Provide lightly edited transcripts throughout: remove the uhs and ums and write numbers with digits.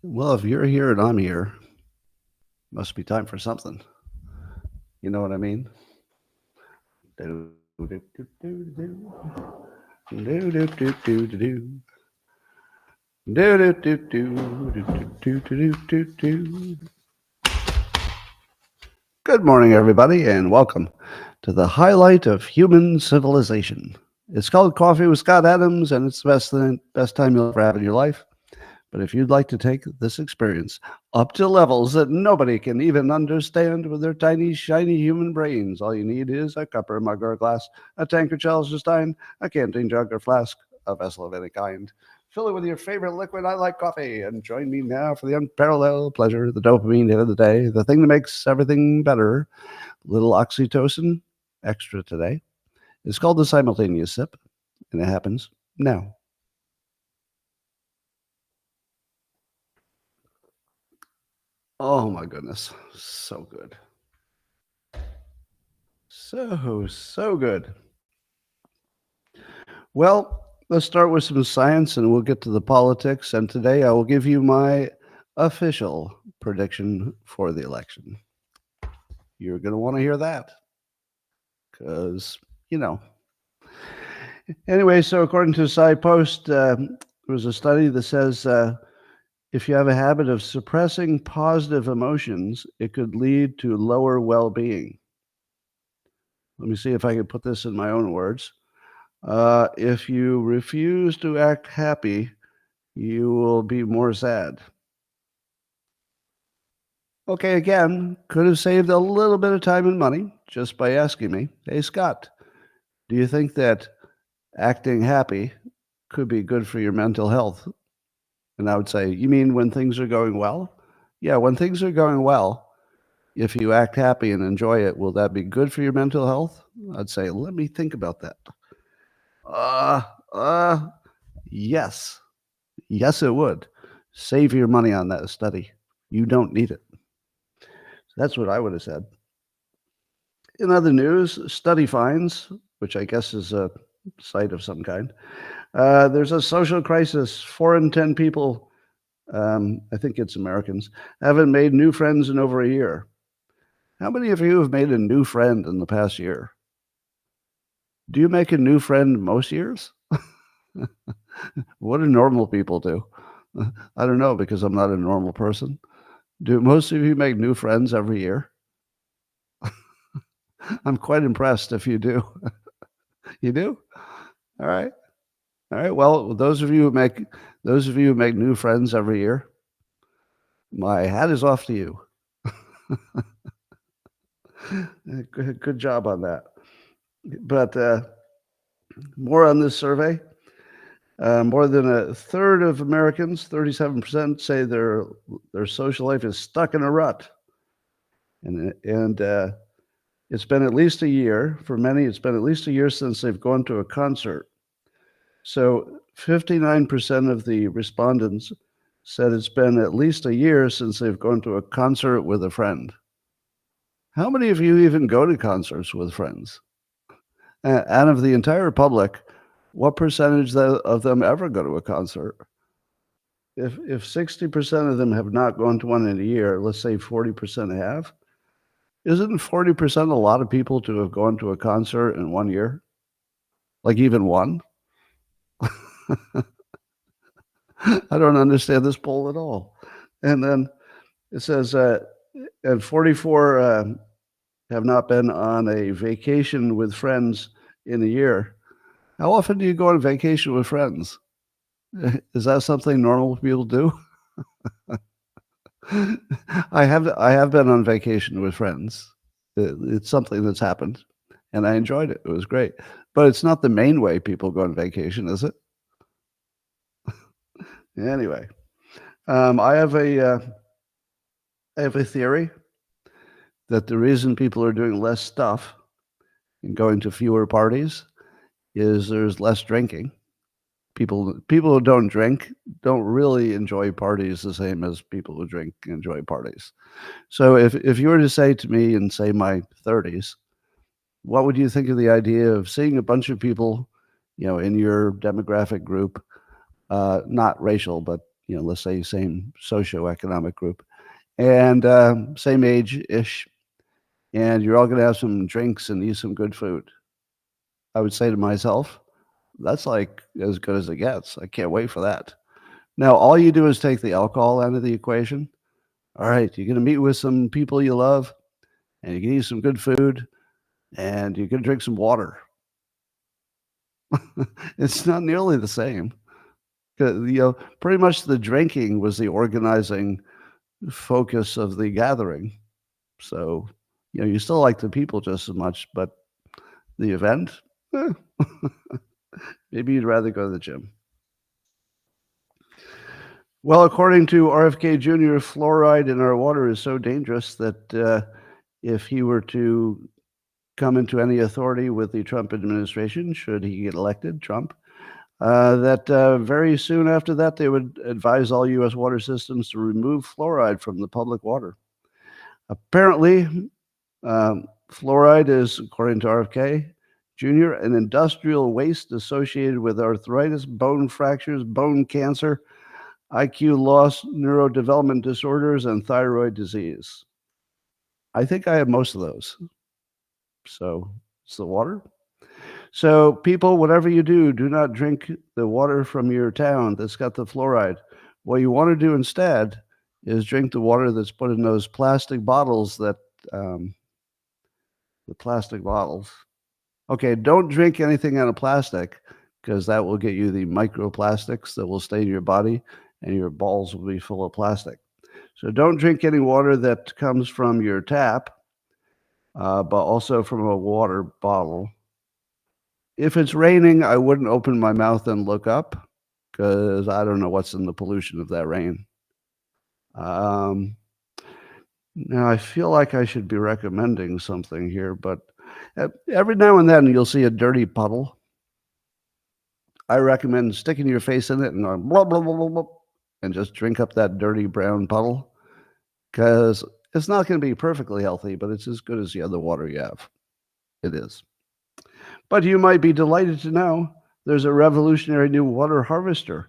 Well, if you're here and I'm here, must be time for something. You know what I mean? Do, do, do, do, do. Do, do, do, do, do, do. Do, do, do, do, do, do, do, do, do. Good morning, everybody, and welcome to the highlight of human civilization. It's called Coffee with Scott Adams, and it's the best time you'll ever have in your life. But if you'd like to take this experience up to levels that nobody can even understand with their tiny, shiny human brains, all you need is a cup or a mug or a glass, a tank or chalice or stein, a canteen jug or flask, a vessel of any kind. Fill it with your favorite liquid. I like coffee. And join me now for the unparalleled pleasure, the dopamine hit of the day, the thing that makes everything better. Little oxytocin extra today. It's called the simultaneous sip, and it happens now. Oh my goodness. So good. So good. Well, let's start with some science and we'll get to the politics. And today I will give you my official prediction for the election. You're going to want to hear that because, you know. Anyway, so according to SciPost, there was a study that says if you have a habit of suppressing positive emotions, it could lead to lower well being. Let me see if I can put this in my own words. If you refuse to act happy, you will be more sad. Okay, again, could have saved a little bit of time and money just by asking me, hey, Scott, do you think that acting happy could be good for your mental health? And I would say, you mean when things are going well? Yeah, when things are going well, if you act happy and enjoy it, will that be good for your mental health? I'd say, let me think about that. Uh, uh, yes. Yes, it would. Save your money on that study. You don't need it. That's what I would have said. In other news, study finds, which I guess is a site of some kind, there's a social crisis. 4 in 10 people, I think it's Americans, haven't made new friends in over a year. How many of you have made a new friend in the past year? Do you make a new friend most years? What do normal people do? I don't know because I'm not a normal person. Do most of you make new friends every year? I'm quite impressed if you do. You do? All right. All right. Well, those of you who make new friends every year, my hat is off to you. Good job on that. But more on this survey. More than a third of Americans, 37%, say their social life is stuck in a rut, and it's been at least a year. For many, it's been at least a year since they've gone to a concert. So 59% of the respondents said it's been at least a year since they've gone to a concert with a friend. How many of you even go to concerts with friends? Out of the entire public, what percentage of them ever go to a concert? If 60% of them have not gone to one in a year, let's say 40% have, isn't 40% a lot of people to have gone to a concert in 1 year? Like even one? I don't understand this poll at all. And then it says, and 44 have not been on a vacation with friends in a year. How often do you go on vacation with friends? Is that something normal people do? I have been on vacation with friends. It's something that's happened, and I enjoyed it. It was great, but it's not the main way people go on vacation, is it? Anyway, I have a theory that the reason people are doing less stuff and going to fewer parties is there's less drinking. People who don't drink don't really enjoy parties the same as people who drink enjoy parties. So if you were to say to me in say my 30s, what would you think of the idea of seeing a bunch of people, in your demographic group, not racial, but let's say same socioeconomic group, and same age-ish, and you're all going to have some drinks and eat some good food. I would say to myself, that's like as good as it gets. I can't wait for that. Now, all you do is take the alcohol out of the equation. All right, you're going to meet with some people you love, and you can eat some good food, and you can drink some water. It's not nearly the same. Pretty much the drinking was the organizing focus of the gathering. So, you still like the people just as much, but the event, eh, maybe you'd rather go to the gym. Well, according to RFK Jr., fluoride in our water is so dangerous that if he were to come into any authority with the Trump administration, should he get elected, Trump, that very soon after that, they would advise all U.S. water systems to remove fluoride from the public water. Apparently, fluoride is, according to RFK Jr., an industrial waste associated with arthritis, bone fractures, bone cancer, IQ loss, neurodevelopment disorders, and thyroid disease. I think I have most of those. So it's the water. So people, whatever you do, do not drink the water from your town that's got the fluoride. What you want to do instead is drink the water that's put in those plastic bottles the plastic bottles. Okay, don't drink anything out of plastic because that will get you the microplastics that will stay in your body and your balls will be full of plastic. So don't drink any water that comes from your tap, but also from a water bottle. If it's raining, I wouldn't open my mouth and look up because I don't know what's in the pollution of that rain. Now, I feel like I should be recommending something here, but every now and then you'll see a dirty puddle. I recommend sticking your face in it and going blah, blah, blah, blah, blah, and just drink up that dirty brown puddle because it's not going to be perfectly healthy, but it's as good as the other water you have. It is. But you might be delighted to know there's a revolutionary new water harvester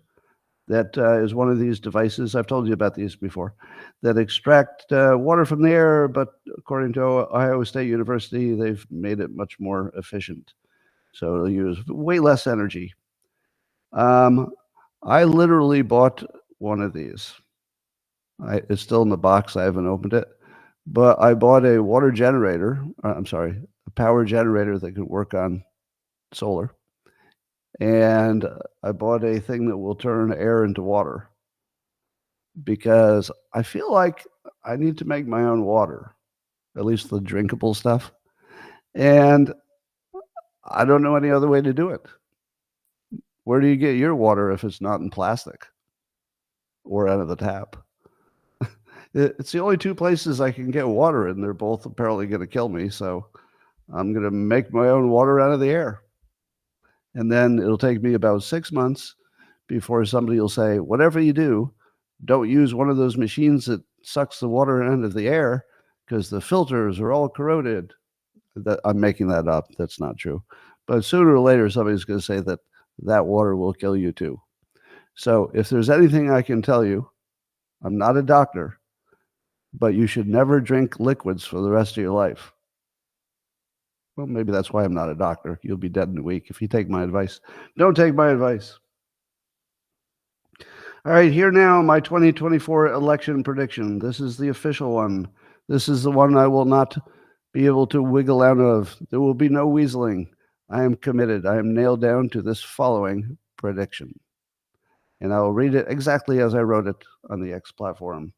that is one of these devices. I've told you about these before that extract water from the air, but according to Ohio State University, they've made it much more efficient. So it'll use way less energy. I literally bought one of these. It's still in the box. I haven't opened it. But I bought a water generator. A power generator that could work on solar. And I bought a thing that will turn air into water because I feel like I need to make my own water, at least the drinkable stuff. And I don't know any other way to do it. Where do you get your water if it's not in plastic or out of the tap? It's the only two places I can get water, and they're both apparently going to kill me. So I'm going to make my own water out of the air. And then it'll take me about 6 months before somebody will say, whatever you do, don't use one of those machines that sucks the water out of the air because the filters are all corroded. I'm making that up. That's not true. But sooner or later, somebody's going to say that water will kill you too. So if there's anything I can tell you, I'm not a doctor, but you should never drink liquids for the rest of your life. Well, maybe that's why I'm not a doctor. You'll be dead in a week if you take my advice. Don't take my advice. All right, here now, my 2024 election prediction. This is the official one. This is the one I will not be able to wiggle out of. There will be no weaseling. I am committed. I am nailed down to this following prediction. And I will read it exactly as I wrote it on the X platform.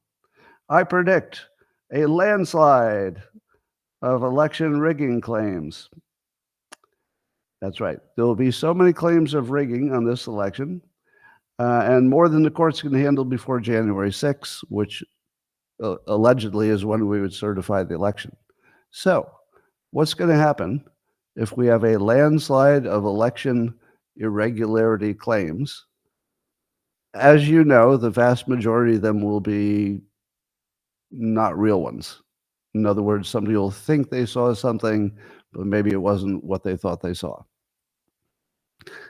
I predict a landslide of election rigging claims. That's right. There will be so many claims of rigging on this election, and more than the courts can handle before January 6th, which allegedly is when we would certify the election. So what's going to happen if we have a landslide of election irregularity claims? As you know, the vast majority of them will be not real ones. In other words, somebody will think they saw something, but maybe it wasn't what they thought they saw.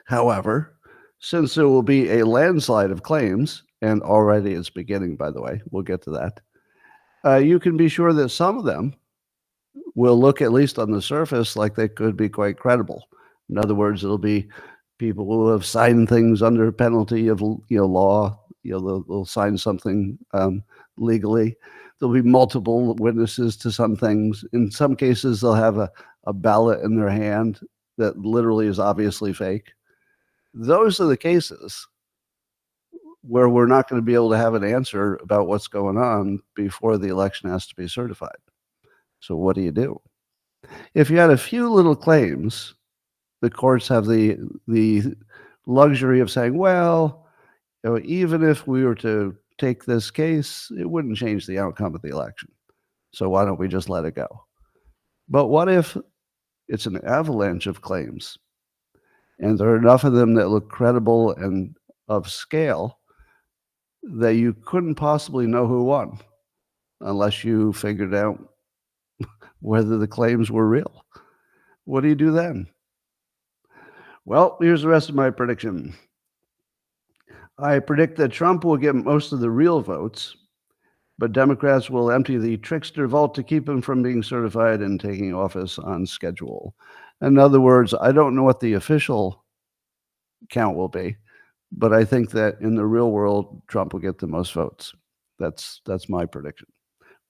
However, since there will be a landslide of claims and already it's beginning, by the way. We'll get to that. You can be sure that some of them will look, at least on the surface, like they could be quite credible. In other words, it'll be people who have signed things under penalty of law. They'll sign something legally. There'll be multiple witnesses to some things. In some cases, they'll have a ballot in their hand that literally is obviously fake. Those are the cases where we're not going to be able to have an answer about what's going on before the election has to be certified. So what do you do? If you had a few little claims, the courts have the luxury of saying, well, even if we were to take this case, it wouldn't change the outcome of the election. So why don't we just let it go? But what if it's an avalanche of claims and there are enough of them that look credible and of scale that you couldn't possibly know who won unless you figured out whether the claims were real? What do you do then? Well, here's the rest of my prediction. I predict that Trump will get most of the real votes, but Democrats will empty the trickster vault to keep him from being certified and taking office on schedule. In other words, I don't know what the official count will be, but I think that in the real world, Trump will get the most votes. That's my prediction.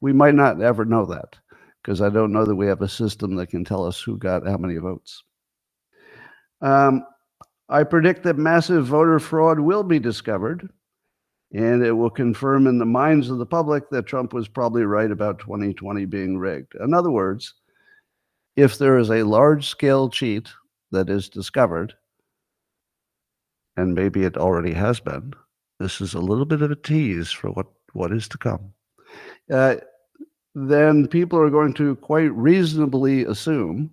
We might not ever know that because I don't know that we have a system that can tell us who got how many votes. I predict that massive voter fraud will be discovered, and it will confirm in the minds of the public that Trump was probably right about 2020 being rigged. In other words, if there is a large-scale cheat that is discovered, and maybe it already has been, this is a little bit of a tease for what is to come, then people are going to quite reasonably assume,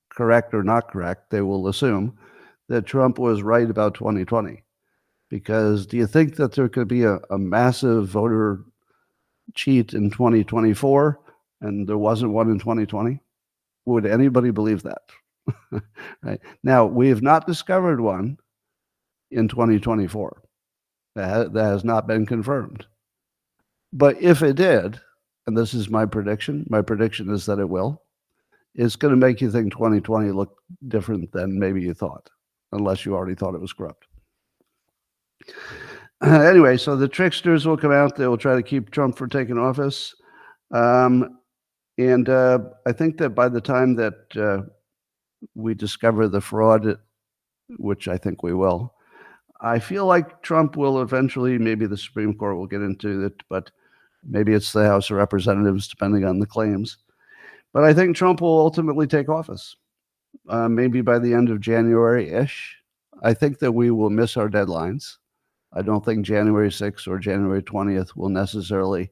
correct or not correct, they will assume that Trump was right about 2020. Because do you think that there could be a massive voter cheat in 2024 and there wasn't one in 2020? Would anybody believe that? Right? Now, we have not discovered one in 2024. That has not been confirmed. But if it did, and this is my prediction is that it will, it's going to make you think 2020 looked different than maybe you thought, unless you already thought it was corrupt. Anyway, so the tricksters will come out. They will try to keep Trump from taking office. And I think that by the time that we discover the fraud, which I think we will, I feel like Trump will eventually, maybe the Supreme Court will get into it, but maybe it's the House of Representatives, depending on the claims. But I think Trump will ultimately take office, maybe by the end of January-ish. I think that we will miss our deadlines. I don't think January 6th or January 20th will necessarily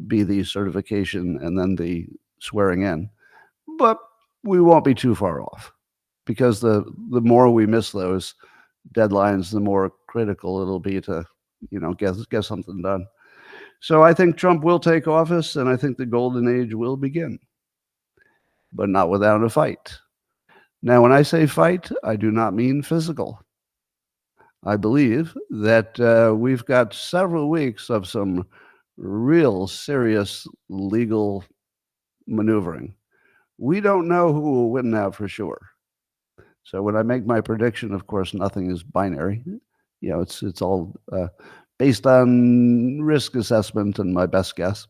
be the certification and then the swearing in. But we won't be too far off because the more we miss those deadlines, the more critical it'll be to, get something done. So I think Trump will take office, and I think the golden age will begin, but not without a fight. Now, when I say fight, I do not mean physical. I believe that we've got several weeks of some real serious legal maneuvering. We don't know who will win now for sure. So when I make my prediction, of course, nothing is binary. It's all based on risk assessment and my best guess.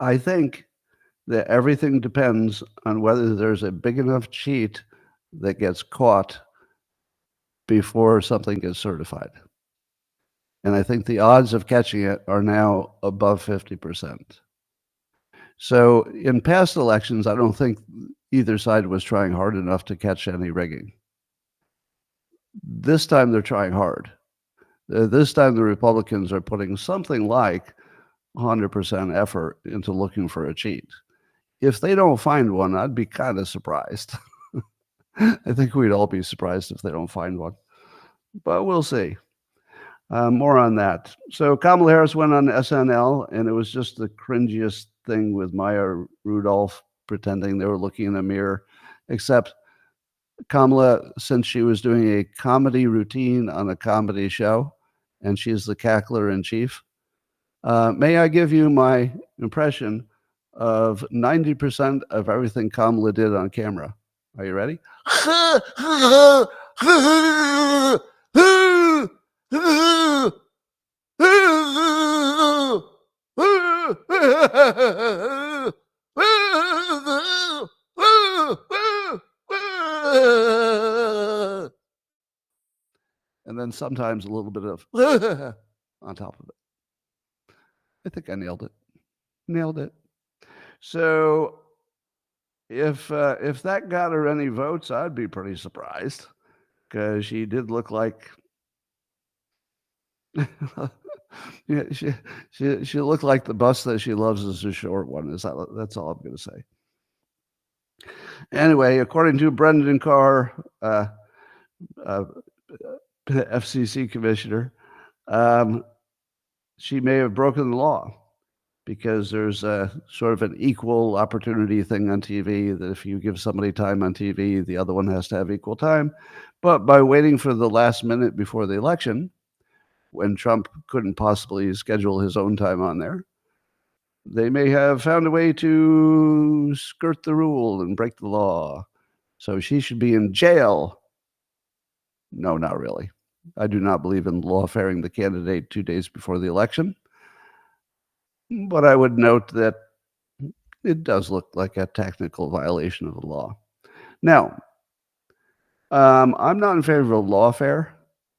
I think that everything depends on whether there's a big enough cheat that gets caught before something gets certified. And I think the odds of catching it are now above 50%. So in past elections, I don't think either side was trying hard enough to catch any rigging. This time they're trying hard. This time the Republicans are putting something like 100% effort into looking for a cheat. If they don't find one, I'd be kind of surprised. I think we'd all be surprised if they don't find one, but we'll see. More on that. So Kamala Harris went on SNL, and it was just the cringiest thing with Maya Rudolph pretending they were looking in a mirror, except Kamala, since she was doing a comedy routine on a comedy show, and she's the cackler in chief. May I give you my impression of 90% of everything Kamala did on camera? Are you ready? And then sometimes a little bit of on top of it. I think I nailed it. Nailed it. So if that got her any votes, I'd be pretty surprised, because she did look like yeah, she looked like the bus that she loves is a short one. That's all I'm going to say. Anyway, according to Brendan Carr, FCC commissioner, she may have broken the law, because there's a sort of an equal opportunity thing on TV, that if you give somebody time on TV, the other one has to have equal time. But by waiting for the last minute before the election, when Trump couldn't possibly schedule his own time on there, they may have found a way to skirt the rule and break the law. So she should be in jail. No, not really. I do not believe in lawfaring the candidate 2 days before the election. But I would note that it does look like a technical violation of the law. Now, I'm not in favor of lawfare,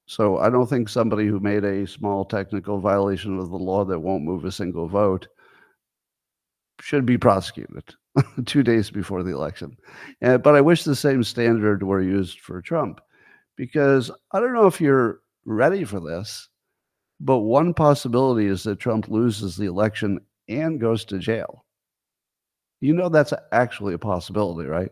so I don't think somebody who made a small technical violation of the law that won't move a single vote should be prosecuted 2 days before the election. But I wish the same standard were used for Trump, because I don't know if you're ready for this, but one possibility is that Trump loses the election and goes to jail. You know, that's actually a possibility, right?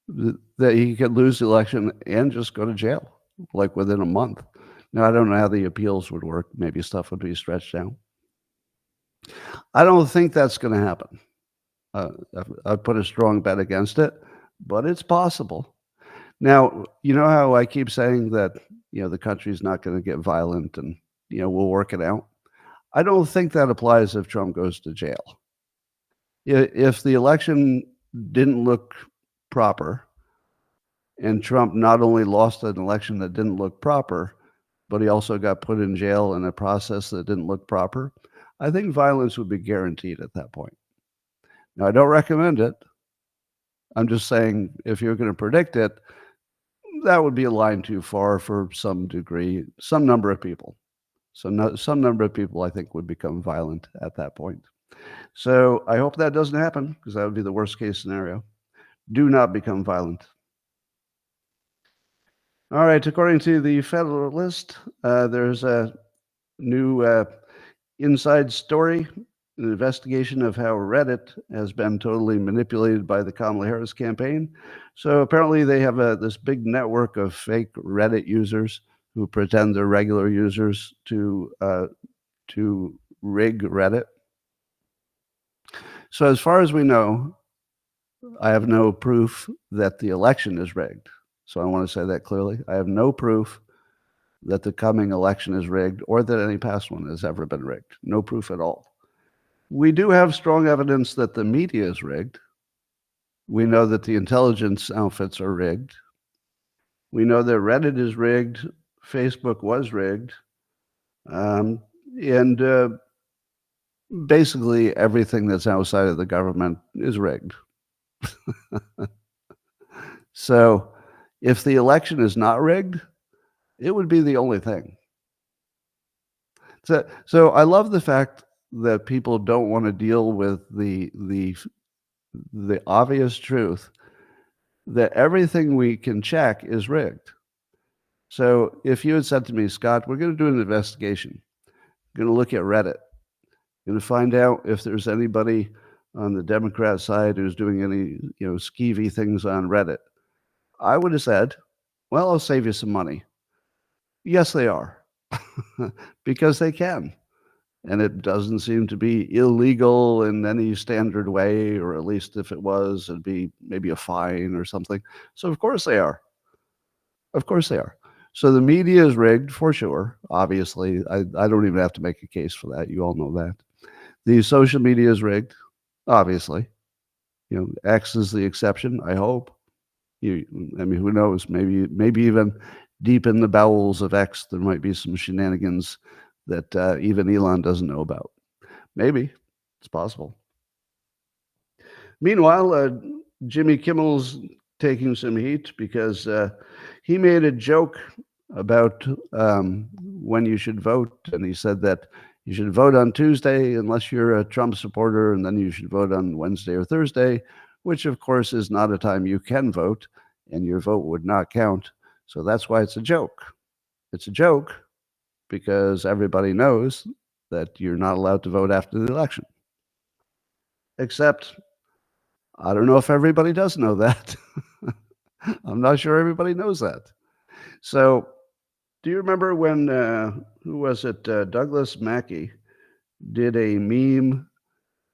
That he could lose the election and just go to jail, like within a month. Now, I don't know how the appeals would work. Maybe stuff would be stretched out. I don't think that's going to happen. I've put a strong bet against it, but it's possible. Now, you know how I keep saying that, the country's not going to get violent and, we'll work it out? I don't think that applies if Trump goes to jail. If the election didn't look proper, and Trump not only lost an election that didn't look proper, but he also got put in jail in a process that didn't look proper, I think violence would be guaranteed at that point. Now, I don't recommend it. I'm just saying, if you're going to predict it, that would be a line too far for some degree, some number of people. Some number of people, I think, would become violent at that point. So I hope that doesn't happen, because that would be the worst case scenario. Do not become violent. All right, according to the Federalist, there's a new inside story, an investigation of how Reddit has been totally manipulated by the Kamala Harris campaign. So apparently they have this big network of fake Reddit users who pretend they're regular users to rig Reddit. So as far as we know, I have no proof that the election is rigged. So I want to say that clearly. I have no proof that the coming election is rigged, or that any past one has ever been rigged. No proof at all. We do have strong evidence that the media is rigged. We know that the intelligence outfits are rigged. We know that Reddit is rigged. Facebook was rigged. And basically everything that's outside of the government is rigged. So if the election is not rigged, it would be the only thing. So I love the fact that people don't want to deal with the obvious truth that everything we can check is rigged. So if you had said to me, Scott, we're going to do an investigation, we're going to look at Reddit, going to find out if there's anybody on the Democrat side who's doing any skeevy things on Reddit, I would have said, well, I'll save you some money. Yes, they are. Because they can. And it doesn't seem to be illegal in any standard way, or at least if it was, it'd be maybe a fine or something. So of course they are. Of course they are. So the media is rigged for sure. Obviously, I don't even have to make a case for that. You all know that. The social media is rigged, obviously. X is the exception, I hope. I mean, who knows? Maybe even deep in the bowels of X, there might be some shenanigans that even Elon doesn't know about. Maybe. It's possible. Meanwhile, Jimmy Kimmel's taking some heat because he made a joke about when you should vote, and he said that you should vote on Tuesday unless you're a Trump supporter, and then you should vote on Wednesday or Thursday, which of course is not a time you can vote, and your vote would not count. So that's why it's a joke. It's a joke because everybody knows that you're not allowed to vote after the election. Except, I don't know if everybody does know that. I'm not sure everybody knows that. So, do you remember when, who was it? Douglas Mackey did a meme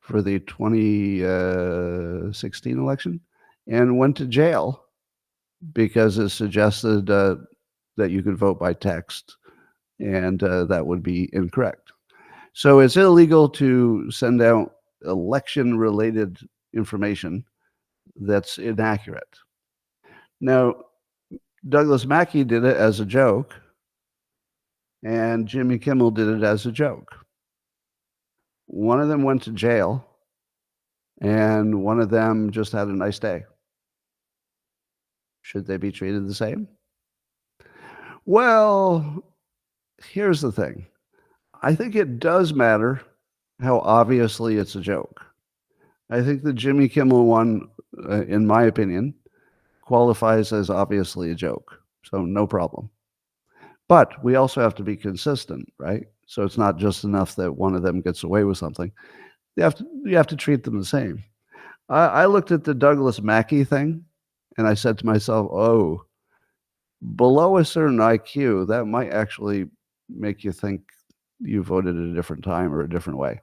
for the 2016 election and went to jail because it suggested that you could vote by text, and that would be incorrect. So it's illegal to send out election related information that's inaccurate. Now, Douglas Mackey did it as a joke, and Jimmy Kimmel did it as a joke. One of them went to jail, and one of them just had a nice day. Should they be treated the same? Well, here's the thing. I think it does matter how obviously it's a joke. I think the Jimmy Kimmel one, in my opinion, qualifies as obviously a joke. So no problem. But we also have to be consistent, right? So it's not just enough that one of them gets away with something. You have to treat them the same. I looked at the Douglas Mackey thing, and I said to myself, "Oh, below a certain IQ, that might actually make you think you voted at a different time or a different way."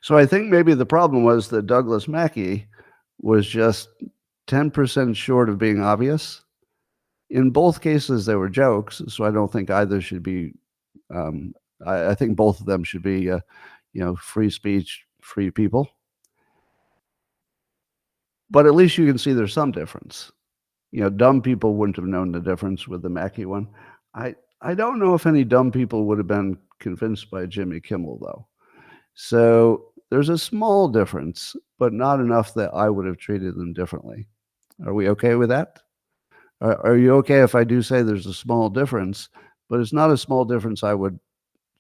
So I think maybe the problem was that Douglas Mackey was just 10% short of being obvious. In both cases, they were jokes, so I don't think either should be. I think both of them should be, free speech, free people. But at least you can see there's some difference. Dumb people wouldn't have known the difference with the Mackey one. I don't know if any dumb people would have been convinced by Jimmy Kimmel, though. So there's a small difference, but not enough that I would have treated them differently. Are we okay with that? Are you okay if I do say there's a small difference, but it's not a small difference I would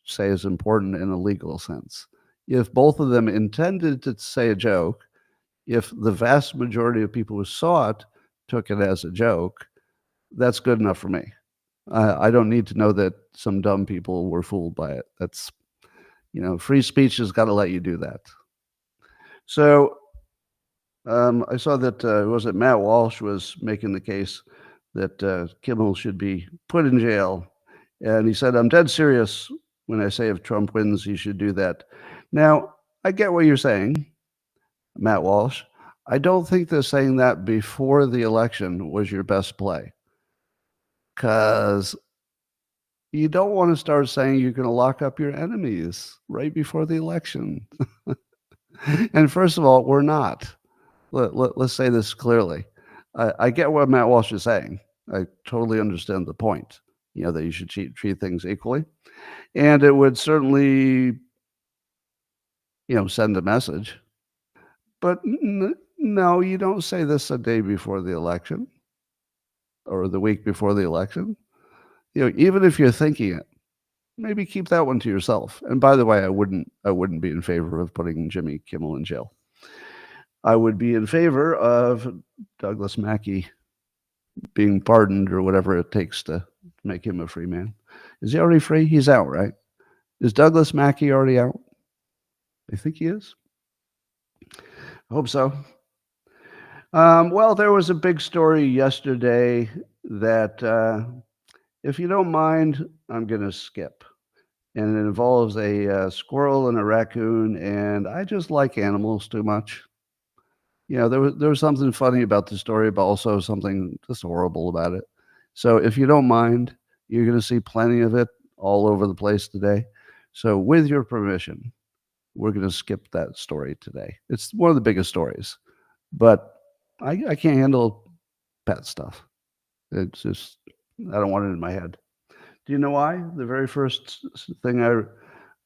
say is important in a legal sense? If both of them intended to say a joke, if the vast majority of people who saw it took it as a joke, that's good enough for me. I don't need to know that some dumb people were fooled by it. That's, free speech has got to let you do that. So I saw that, was it Matt Walsh was making the case that Kimmel should be put in jail. And he said, "I'm dead serious when I say if Trump wins, he should do that." Now, I get what you're saying, Matt Walsh. I don't think that saying that before the election was your best play, because you don't want to start saying you're going to lock up your enemies right before the election. And first of all, we're not. Let's say this clearly. I get what Matt Walsh is saying. I totally understand the point, that you should treat things equally. And it would certainly, send a message. But no, you don't say this a day before the election or the week before the election. Even if you're thinking it, maybe keep that one to yourself. And by the way, I wouldn't be in favor of putting Jimmy Kimmel in jail. I would be in favor of Douglas Mackey being pardoned or whatever it takes to make him a free man. Is he already free? He's out, right? Is Douglas Mackey already out? I think he is. I hope so. Well, there was a big story yesterday that, if you don't mind, I'm going to skip. And it involves a squirrel and a raccoon, and I just like animals too much. There was something funny about the story, but also something just horrible about it. So if you don't mind, you're going to see plenty of it all over the place today. So, with your permission, we're going to skip that story today. It's one of the biggest stories, but I can't handle pet stuff. It's just, I don't want it in my head. Do you know why? The very first thing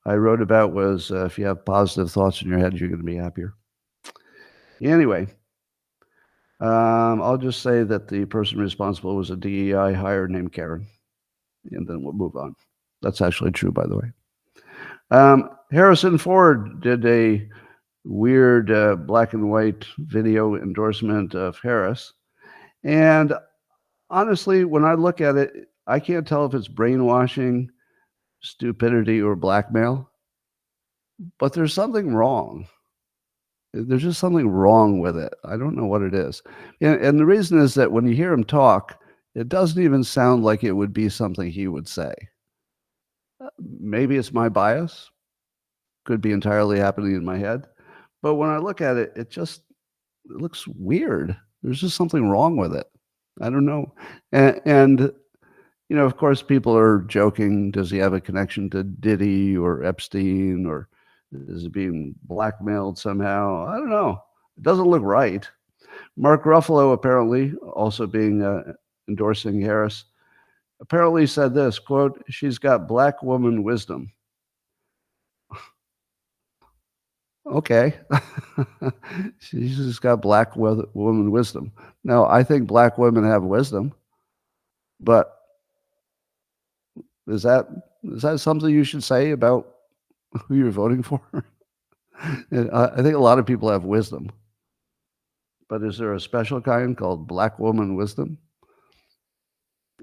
I wrote about was if you have positive thoughts in your head, you're going to be happier. Anyway, I'll just say that the person responsible was a DEI hire named Karen, and then we'll move on. That's actually true, by the way. Harrison Ford did a weird black and white video endorsement of Harris. And honestly, when I look at it, I can't tell if it's brainwashing, stupidity, or blackmail, but there's something wrong. There's just something wrong with it. I don't know what it is. And the reason is that when you hear him talk, it doesn't even sound like it would be something he would say. Maybe it's my bias, could be entirely happening in my head. But when I look at it, it looks weird. There's just something wrong with it. I don't know. And you know, of course, people are joking. Does he have a connection to Diddy or Epstein, or is he being blackmailed somehow? I don't know. It doesn't look right. Mark Ruffalo apparently also being endorsing Harris apparently said this quote, "She's got black woman wisdom." Okay. She's just got black woman wisdom. Now, I think black women have wisdom, but is that something you should say about who you're voting for? I think a lot of people have wisdom, but is there a special kind called black woman wisdom?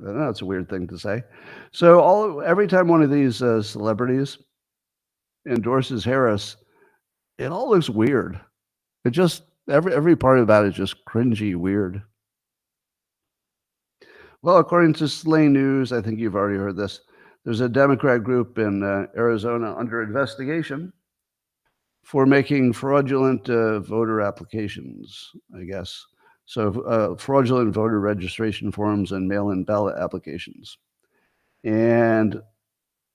I don't know, it's a weird thing to say. So every time one of these celebrities endorses Harris, it all looks weird. It just every part about it is just cringy weird. Well, according to Slay News, I think you've already heard this. There's a Democrat group in Arizona under investigation for making fraudulent voter applications, I guess. So, fraudulent voter registration forms and mail in ballot applications. And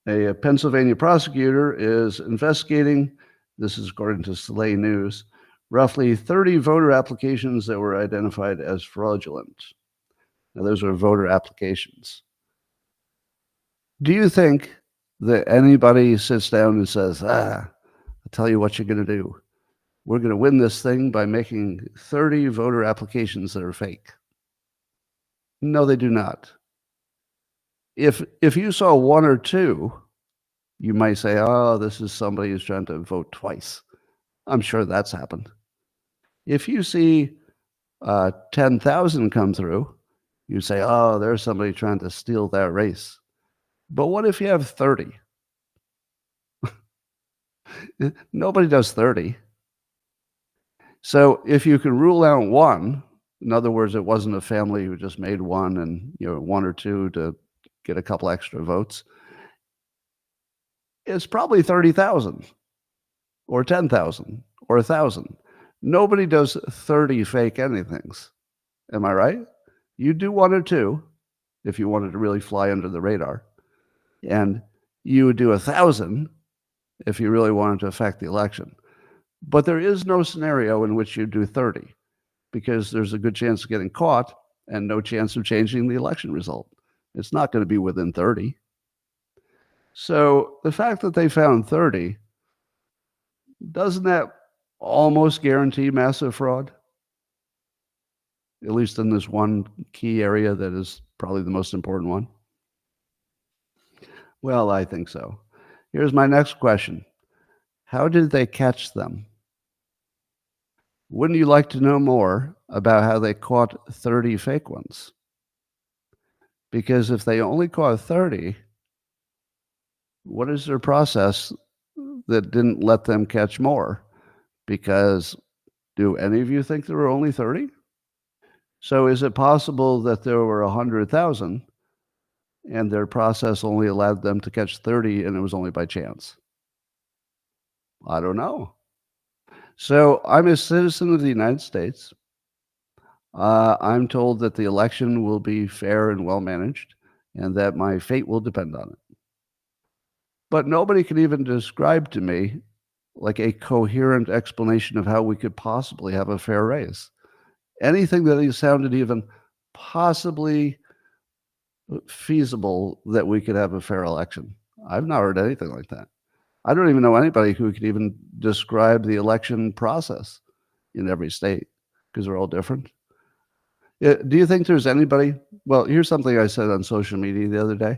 a Pennsylvania prosecutor is investigating, this is according to Slay News, roughly 30 voter applications that were identified as fraudulent. Now, those are voter applications. Do you think that anybody sits down and says, I'll tell you what you're going to do. We're going to win this thing by making 30 voter applications that are fake? No, they do not. If you saw one or two, you might say, oh, this is somebody who's trying to vote twice. I'm sure that's happened. If you see 10,000 come through, you say, oh, there's somebody trying to steal that race. But what if you have 30? Nobody does 30. So if you can rule out one, in other words, it wasn't a family who just made one and one or two to get a couple extra votes, it's probably 30,000 or 10,000 or 1,000. Nobody does 30 fake anythings. Am I right? You do one or two if you wanted to really fly under the radar. And you would do 1,000 if you really wanted to affect the election. But there is no scenario in which you do 30 because there's a good chance of getting caught and no chance of changing the election result. It's not going to be within 30. So the fact that they found 30, doesn't that almost guarantee massive fraud? At least in this one key area that is probably the most important one. Well, I think so. Here's my next question. How did they catch them? Wouldn't you like to know more about how they caught 30 fake ones? Because if they only caught 30, what is their process that didn't let them catch more? Because do any of you think there were only 30? So is it possible that there were 100,000 and their process only allowed them to catch 30 and it was only by chance? I don't know. So I'm a citizen of the United States. I'm told that the election will be fair and well managed, and that my fate will depend on it. But nobody can even describe to me like a coherent explanation of how we could possibly have a fair race. Anything that sounded even possibly feasible that we could have a fair election. I've not heard anything like that. I don't even know anybody who could even describe the election process in every state because they're all different. Do you think there's anybody? Well, here's something I said on social media the other day.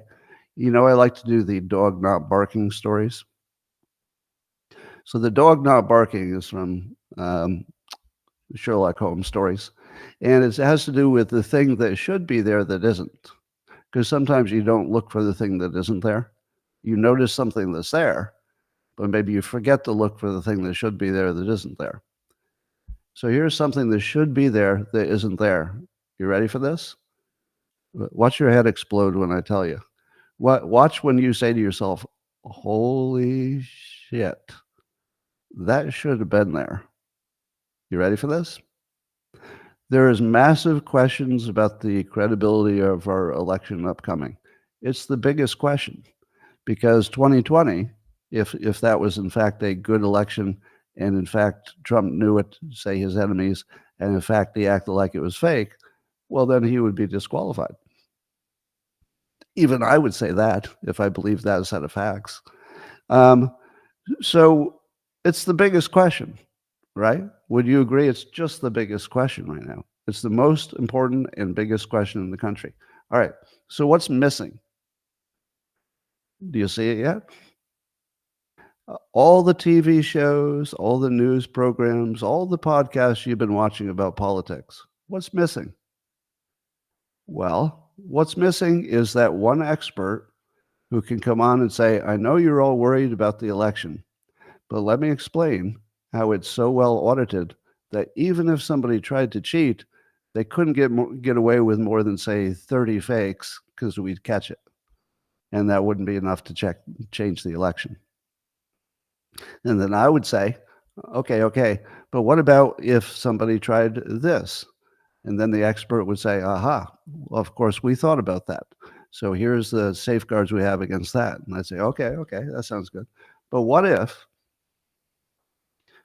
I like to do the dog not barking stories. So the dog not barking is from Sherlock Holmes stories, and it has to do with the thing that should be there that isn't. Because sometimes you don't look for the thing that isn't there. You notice something that's there, but maybe you forget to look for the thing that should be there that isn't there. So here's something that should be there that isn't there. You ready for this? Watch your head explode when I tell you. Watch when you say to yourself, holy shit, that should have been there. You ready for this? There is massive questions about the credibility of our election upcoming. It's the biggest question because 2020, if that was in fact a good election, and in fact Trump knew it, say his enemies, and in fact he acted like it was fake, well, then he would be disqualified. Even I would say that if I believed that set of facts. So it's the biggest question, right? Would you agree it's just the biggest question right now? It's the most important and biggest question in the country. All right. So what's missing? Do you see it yet? All the TV shows, all the news programs, all the podcasts you've been watching about politics. What's missing? Well, what's missing is that one expert who can come on and say, I know you're all worried about the election, but let me explain how it's so well audited that even if somebody tried to cheat, they couldn't get away with more than, say, 30 fakes because we'd catch it. And that wouldn't be enough to change the election. And then I would say, okay, but what about if somebody tried this? And then the expert would say, aha, well, of course, we thought about that. So here's the safeguards we have against that. And I'd say, okay, that sounds good. But what if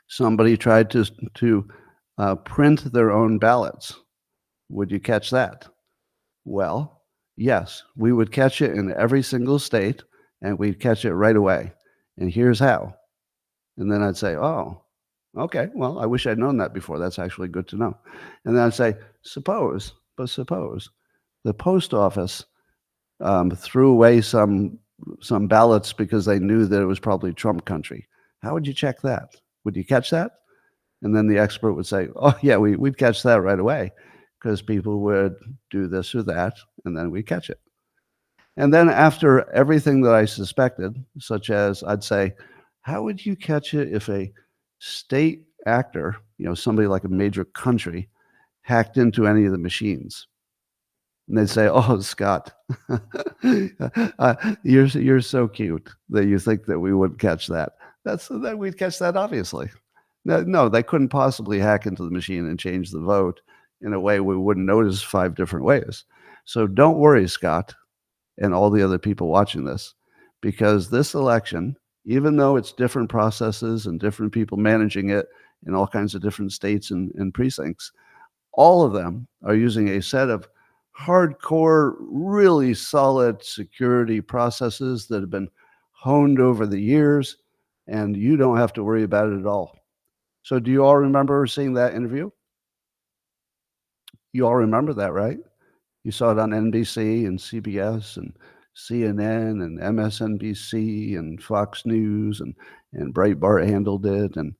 somebody tried to print their own ballots? Would you catch that? Well, yes, we would catch it in every single state, and we'd catch it right away. And here's how. And then I'd say, oh, okay, well, I wish I'd known that before. That's actually good to know. And then I'd say, suppose the post office threw away some ballots because they knew that it was probably Trump country. How would you check that? Would you catch that? And then the expert would say, oh, yeah, we'd catch that right away because people would do this or that, and then we'd catch it. And then after everything that I suspected, such as I'd say, how would you catch it if a state actor, somebody like a major country, hacked into any of the machines? And they'd say, oh, Scott, you're so cute that you think that we wouldn't catch that. That we'd catch that, obviously. No, they couldn't possibly hack into the machine and change the vote in a way we wouldn't notice 5 different ways. So don't worry, Scott, and all the other people watching this, because this election, even though it's different processes and different people managing it in all kinds of different states and precincts, all of them are using a set of hardcore, really solid security processes that have been honed over the years, and you don't have to worry about it at all. So do you all remember seeing that interview? You all remember that, right? You saw it on NBC and CBS and CNN and MSNBC and Fox News, and Breitbart handled it. And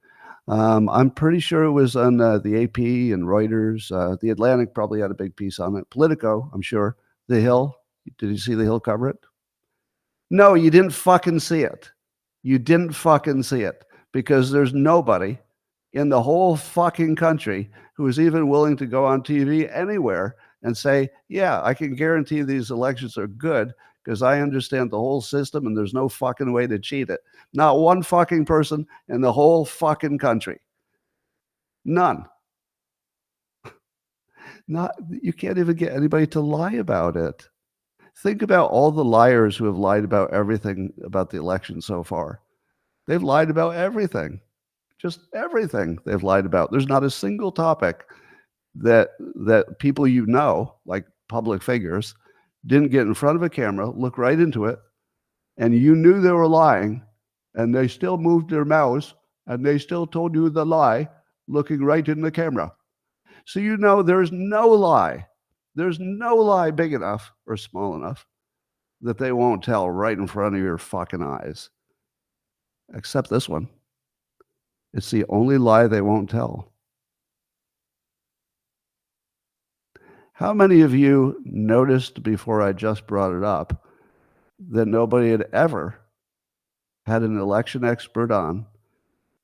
I'm pretty sure it was on the AP and Reuters. The Atlantic probably had a big piece on it. Politico, I'm sure. The Hill. Did you see The Hill cover it? No, you didn't fucking see it. You didn't fucking see it because there's nobody in the whole fucking country who is even willing to go on TV anywhere and say, yeah, I can guarantee these elections are good because I understand the whole system and there's no fucking way to cheat it. Not one fucking person in the whole fucking country. None. Not you can't even get anybody to lie about it. Think about all the liars who have lied about everything about the election so far. They've lied about everything. Just everything they've lied about. There's not a single topic that people like public figures, didn't get in front of a camera, look right into it, and you knew they were lying, and they still moved their mouths, and they still told you the lie, looking right in the camera. So there's no lie. There's no lie big enough or small enough that they won't tell right in front of your fucking eyes. Except this one. It's the only lie they won't tell. How many of you noticed before I just brought it up that nobody had ever had an election expert on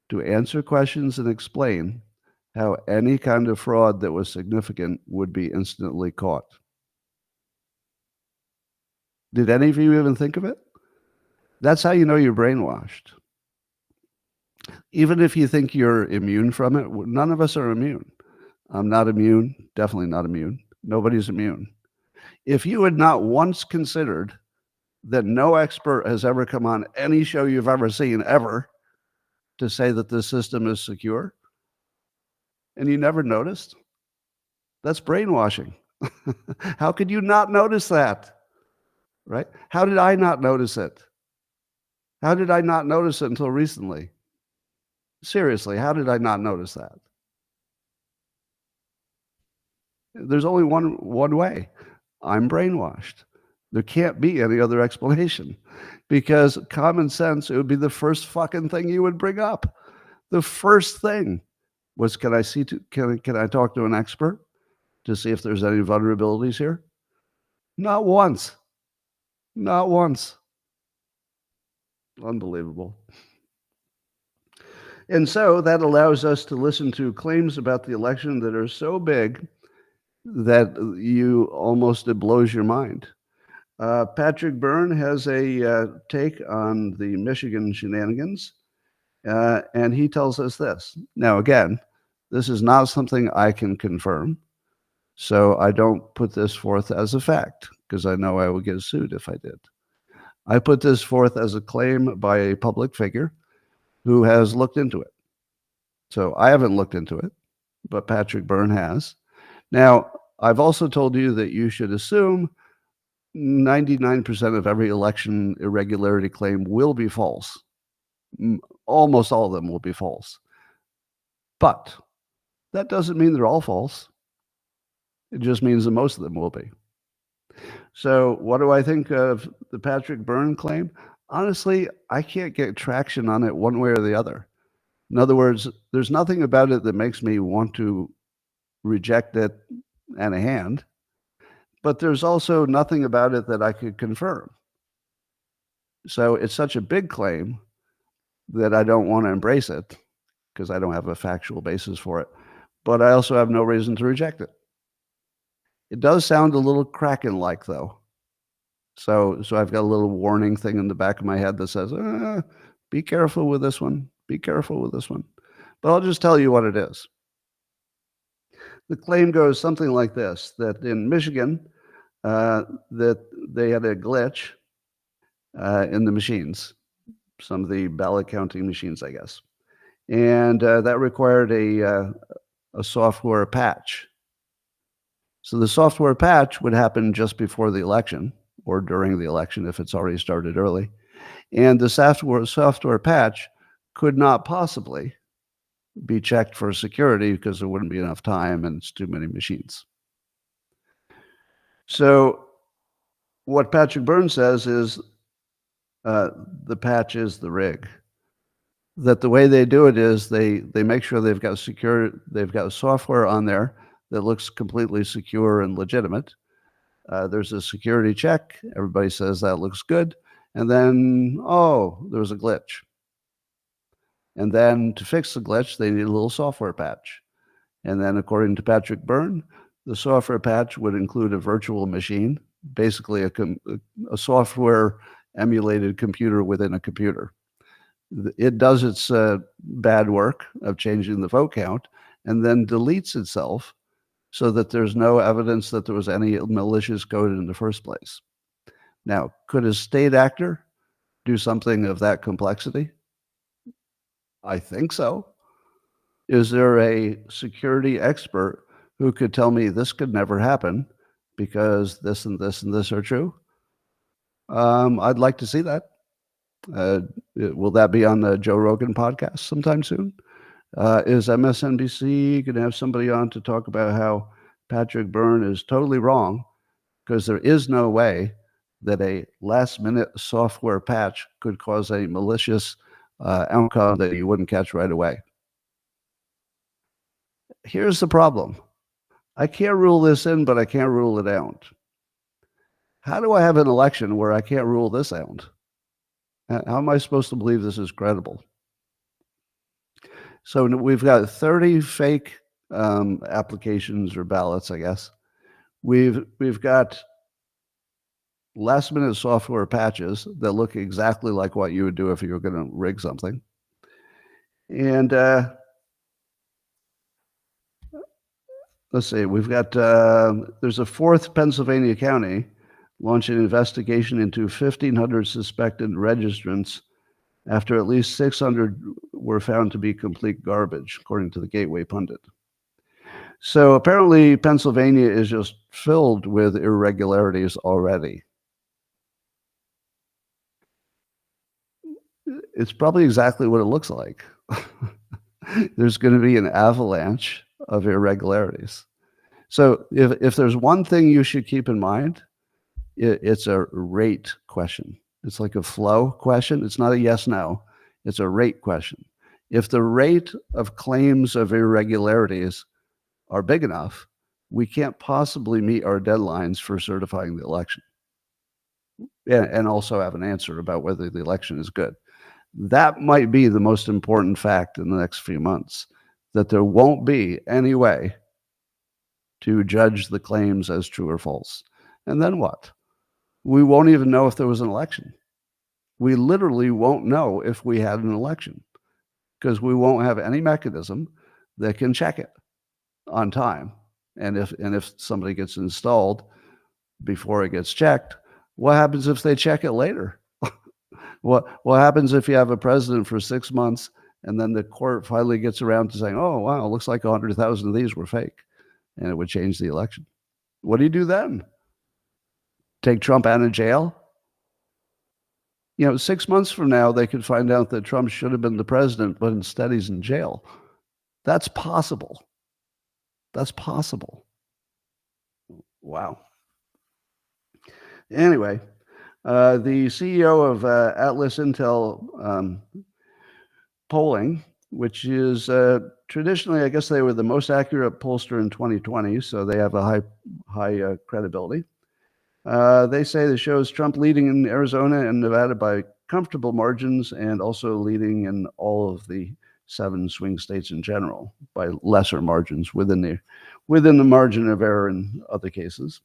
to answer questions and explain how any kind of fraud that was significant would be instantly caught? Did any of you even think of it? That's how you know you're brainwashed. Even if you think you're immune from it, none of us are immune. I'm not immune, definitely not immune. Nobody's immune. If you had not once considered that no expert has ever come on any show you've ever seen ever to say that this system is secure, and you never noticed, that's brainwashing. How could you not notice that? Right? How did I not notice it? How did I not notice it until recently? Seriously, how did I not notice that? There's only one way. I'm brainwashed. There can't be any other explanation, because common sense, it would be the first fucking thing you would bring up. The first thing was, can I talk to an expert to see if there's any vulnerabilities here? Not once. Not once. Unbelievable. And so that allows us to listen to claims about the election that are so big that it blows your mind. Patrick Byrne has a take on the Michigan shenanigans, and he tells us this. Now, again, this is not something I can confirm, so I don't put this forth as a fact, because I know I would get sued if I did. I put this forth as a claim by a public figure who has looked into it. So I haven't looked into it, but Patrick Byrne has. Now, I've also told you that you should assume 99% of every election irregularity claim will be false. Almost all of them will be false. But that doesn't mean they're all false. It just means that most of them will be. So what do I think of the Patrick Byrne claim? Honestly, I can't get traction on it one way or the other. In other words, there's nothing about it that makes me want to reject it and a hand, but there's also nothing about it that I could confirm. So it's such a big claim that I don't want to embrace it, because I don't have a factual basis for it, but I also have no reason to reject it. It does sound a little Kraken-like, though. So I've got a little warning thing in the back of my head that says, be careful with this one. Be careful with this one. But I'll just tell you what it is. The claim goes something like this, that in Michigan, that they had a glitch in the machines, some of the ballot counting machines, I guess. And that required a software patch. So the software patch would happen just before the election or during the election if it's already started early. And the software patch could not possibly be checked for security because there wouldn't be enough time and it's too many machines. So what Patrick Byrne says is the patch is the rig. That the way they do it is they make sure they've got software on there that looks completely secure and legitimate. There's a security check. Everybody says that looks good. And then, there was a glitch. And then to fix the glitch, they need a little software patch. And then according to Patrick Byrne, the software patch would include a virtual machine, basically a software emulated computer within a computer. It does its bad work of changing the vote count and then deletes itself so that there's no evidence that there was any malicious code in the first place. Now, could a state actor do something of that complexity? I think so. Is there a security expert who could tell me this could never happen because this and this and this are true? I'd like to see that. Uh, will that be on the Joe Rogan podcast sometime soon? Is MSNBC going to have somebody on to talk about how Patrick Byrne is totally wrong because there is no way that a last-minute software patch could cause a malicious outcome that you wouldn't catch right away? Here's the problem. I can't rule this in, but I can't rule it out. How do I have an election where I can't rule this out? How am I supposed to believe this is credible? So we've got 30 fake applications or ballots, I guess. We've got last-minute software patches that look exactly like what you would do if you were going to rig something. And let's see, we've got, there's a fourth Pennsylvania county launching an investigation into 1,500 suspected registrants after at least 600 were found to be complete garbage, according to the Gateway Pundit. So apparently Pennsylvania is just filled with irregularities already. It's probably exactly what it looks like. There's going to be an avalanche of irregularities. So if there's one thing you should keep in mind, it's a rate question. It's like a flow question. It's not a yes, no. It's a rate question. If the rate of claims of irregularities are big enough, we can't possibly meet our deadlines for certifying the election. And also have an answer about whether the election is good. That might be the most important fact in the next few months, that there won't be any way to judge the claims as true or false. And then what? We won't even know if there was an election. We literally won't know if we had an election because we won't have any mechanism that can check it on time. And if somebody gets installed before it gets checked, what happens if they check it later? What happens if you have a president for 6 months and then the court finally gets around to saying, oh, wow, it looks like 100,000 of these were fake, and it would change the election? What do you do then? Take Trump out of jail? 6 months from now, they could find out that Trump should have been the president, but instead he's in jail. That's possible. That's possible. Wow. Anyway, the CEO of Atlas Intel polling, which is traditionally, I guess they were the most accurate pollster in 2020, so they have a high credibility. They say that shows Trump leading in Arizona and Nevada by comfortable margins, and also leading in all of the 7 swing states in general by lesser margins within the margin of error in other cases.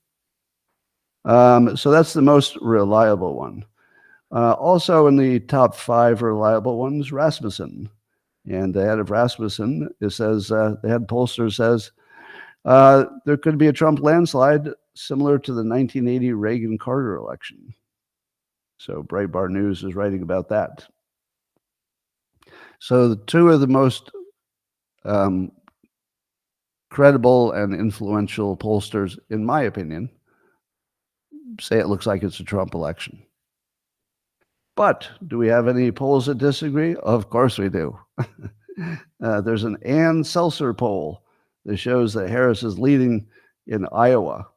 So that's the most reliable one. Also in the top 5 reliable ones, Rasmussen. And the head of Rasmussen, it says, the head pollster says, there could be a Trump landslide similar to the 1980 Reagan-Carter election. So Breitbart News is writing about that. So the 2 of the most credible and influential pollsters, in my opinion, say it looks like it's a Trump election. But do we have any polls that disagree? Of course we do. There's an Ann Seltzer poll that shows that Harris is leading in Iowa,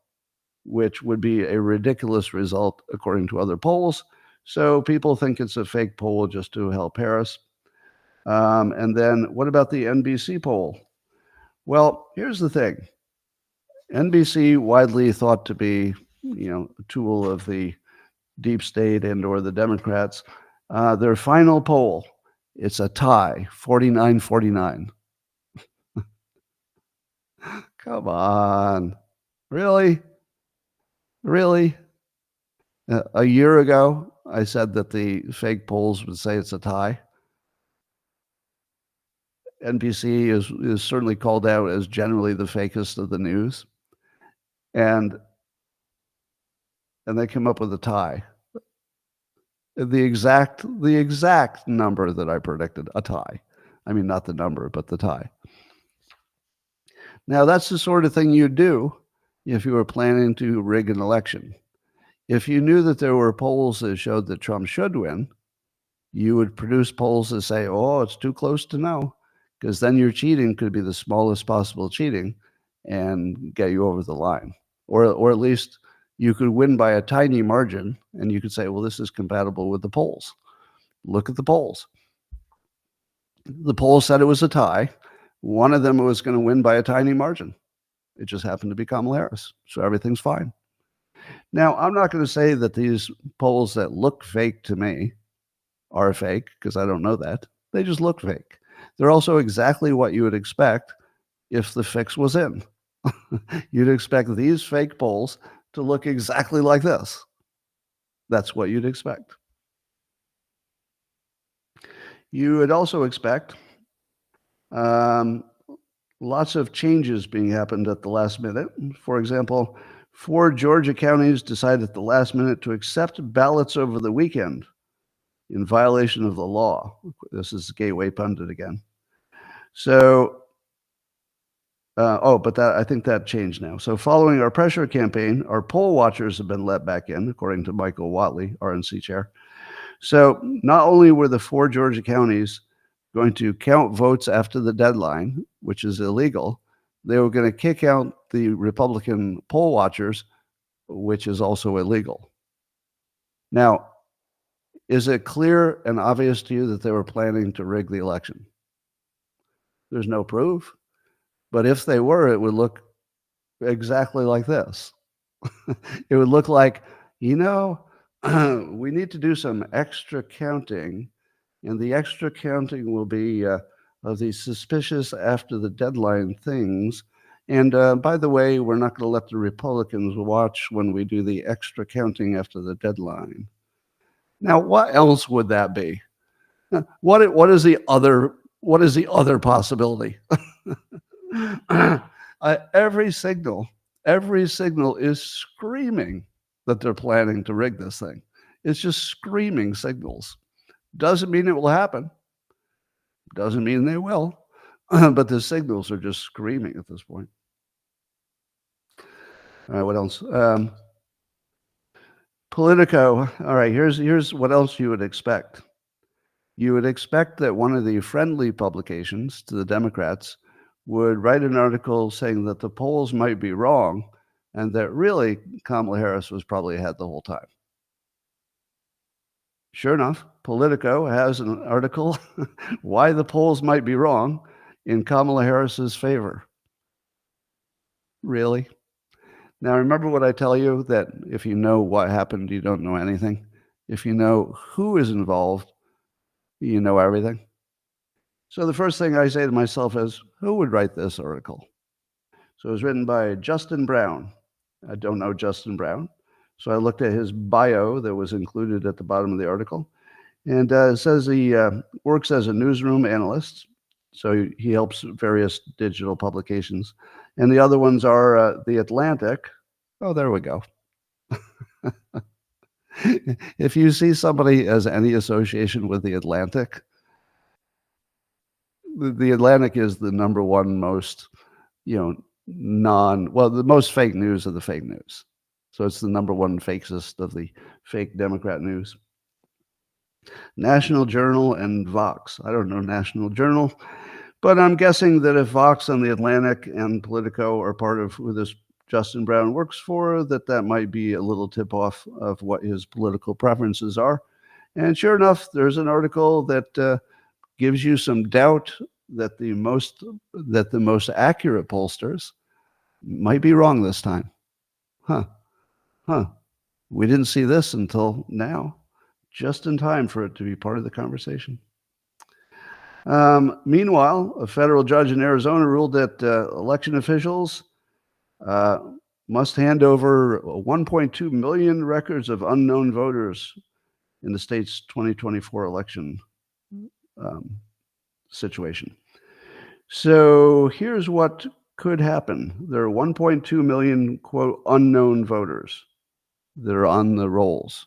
which would be a ridiculous result according to other polls. So people think it's a fake poll just to help Harris. And then what about the NBC poll? Well, here's the thing. NBC, widely thought to be, a tool of the deep state and or the Democrats, their final poll, it's a tie, 49-49. Come on. Really? Really? A year ago, I said that the fake polls would say it's a tie. NBC is certainly called out as generally the fakest of the news, and they come up with a tie. The exact number that I predicted, a tie. I mean, not the number, but the tie. Now, that's the sort of thing you'd do if you were planning to rig an election. If you knew that there were polls that showed that Trump should win, you would produce polls that say, oh, it's too close to know, because then your cheating could be the smallest possible cheating and get you over the line. Or at least you could win by a tiny margin, and you could say, well, this is compatible with the polls. Look at the polls. The polls said it was a tie. One of them was going to win by a tiny margin. It just happened to be Kamala Harris, so everything's fine. Now, I'm not going to say that these polls that look fake to me are fake, because I don't know that. They just look fake. They're also exactly what you would expect if the fix was in. You'd expect these fake polls to look exactly like this. That's what you'd expect. You would also expect lots of changes being happened at the last minute. For example, 4 Georgia counties decided at the last minute to accept ballots over the weekend in violation of the law. This is Gateway Pundit again. So, but I think that changed now. So following our pressure campaign, our poll watchers have been let back in, according to Michael Whatley, RNC chair. So not only were the 4 Georgia counties going to count votes after the deadline, which is illegal, they were going to kick out the Republican poll watchers, which is also illegal. Now, is it clear and obvious to you that they were planning to rig the election? There's no proof. But if they were, it would look exactly like this. It would look like, we need to do some extra counting, and the extra counting will be of these suspicious after the deadline things. And by the way, we're not going to let the Republicans watch when we do the extra counting after the deadline. Now, what else would that be? What is the other possibility? Every signal is screaming that they're planning to rig this thing. It's just screaming signals. Doesn't mean it will happen. Doesn't mean they will. But the signals are just screaming at this point. All right, what else? Politico. All right, here's what else you would expect. You would expect that one of the friendly publications to the Democrats would write an article saying that the polls might be wrong and that really Kamala Harris was probably ahead the whole time. Sure enough, Politico has an article, Why the Polls Might Be Wrong, in Kamala Harris's favor. Really? Now, remember what I tell you, that if you know what happened, you don't know anything. If you know who is involved, you know everything. So the first thing I say to myself is, who would write this article? So it was written by Justin Brown. I don't know Justin Brown. So I looked at his bio that was included at the bottom of the article. And it says he works as a newsroom analyst. So he helps various digital publications. And the other ones are The Atlantic. Oh, there we go. If you see somebody has any association with The Atlantic, the Atlantic is the number one most, the most fake news of the fake news. So it's the number one fakest of the fake Democrat news. National Journal and Vox. I don't know National Journal, but I'm guessing that if Vox and The Atlantic and Politico are part of who this Justin Brown works for, that might be a little tip-off of what his political preferences are. And sure enough, there's an article that gives you some doubt that the most accurate pollsters might be wrong this time. We didn't see this until now, just in time for it to be part of the conversation. Meanwhile, a federal judge in Arizona ruled that election officials must hand over 1.2 million records of unknown voters in the state's 2024 election situation. So here's what could happen. There are 1.2 million, quote, unknown voters that are on the rolls.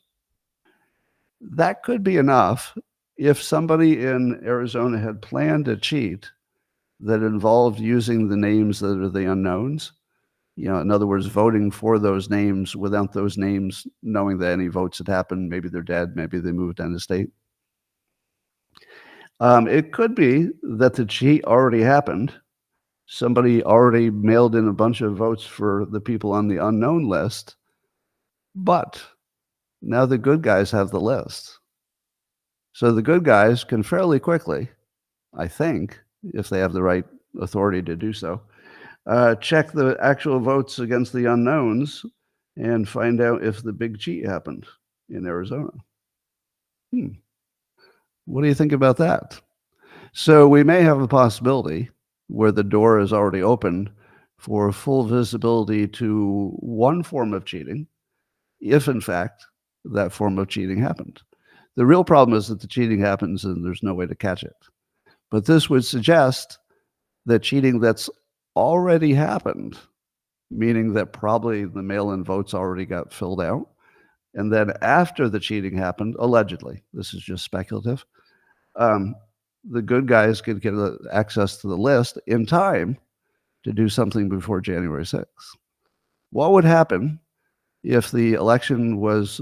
That could be enough if somebody in Arizona had planned a cheat that involved using the names that are the unknowns. In other words, voting for those names without those names knowing that any votes had happened. Maybe they're dead, maybe they moved on the state. It could be that the cheat already happened. Somebody already mailed in a bunch of votes for the people on the unknown list, but now the good guys have the list. So the good guys can fairly quickly, I think, if they have the right authority to do so, check the actual votes against the unknowns and find out if the big cheat happened in Arizona. What do you think about that? So we may have a possibility where the door is already open for full visibility to one form of cheating, if in fact that form of cheating happened. The real problem is that the cheating happens and there's no way to catch it. But this would suggest that cheating that's already happened, meaning that probably the mail-in votes already got filled out, and then after the cheating happened, allegedly, this is just speculative, the good guys could get access to the list in time to do something before January 6th. What would happen if the election was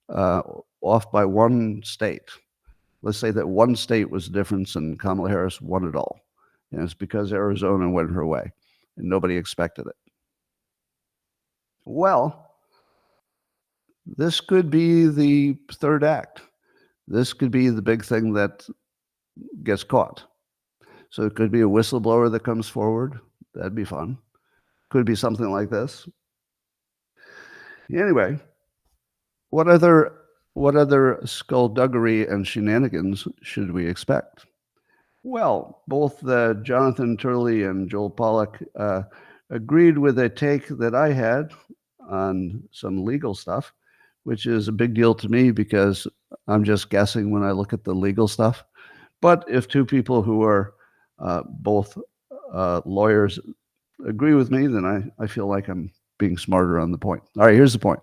off by one state? Let's say that one state was the difference and Kamala Harris won it all. And it's because Arizona went her way and nobody expected it. Well, this could be the third act. This could be the big thing that gets caught. So it could be a whistleblower that comes forward. That'd be fun. Could be something like this. Anyway, what other skullduggery and shenanigans should we expect? Well, both Jonathan Turley and Joel Pollack agreed with a take that I had on some legal stuff, which is a big deal to me because I'm just guessing when I look at the legal stuff. But if two people who are both lawyers agree with me, then I feel like I'm being smarter on the point. All right, here's the point.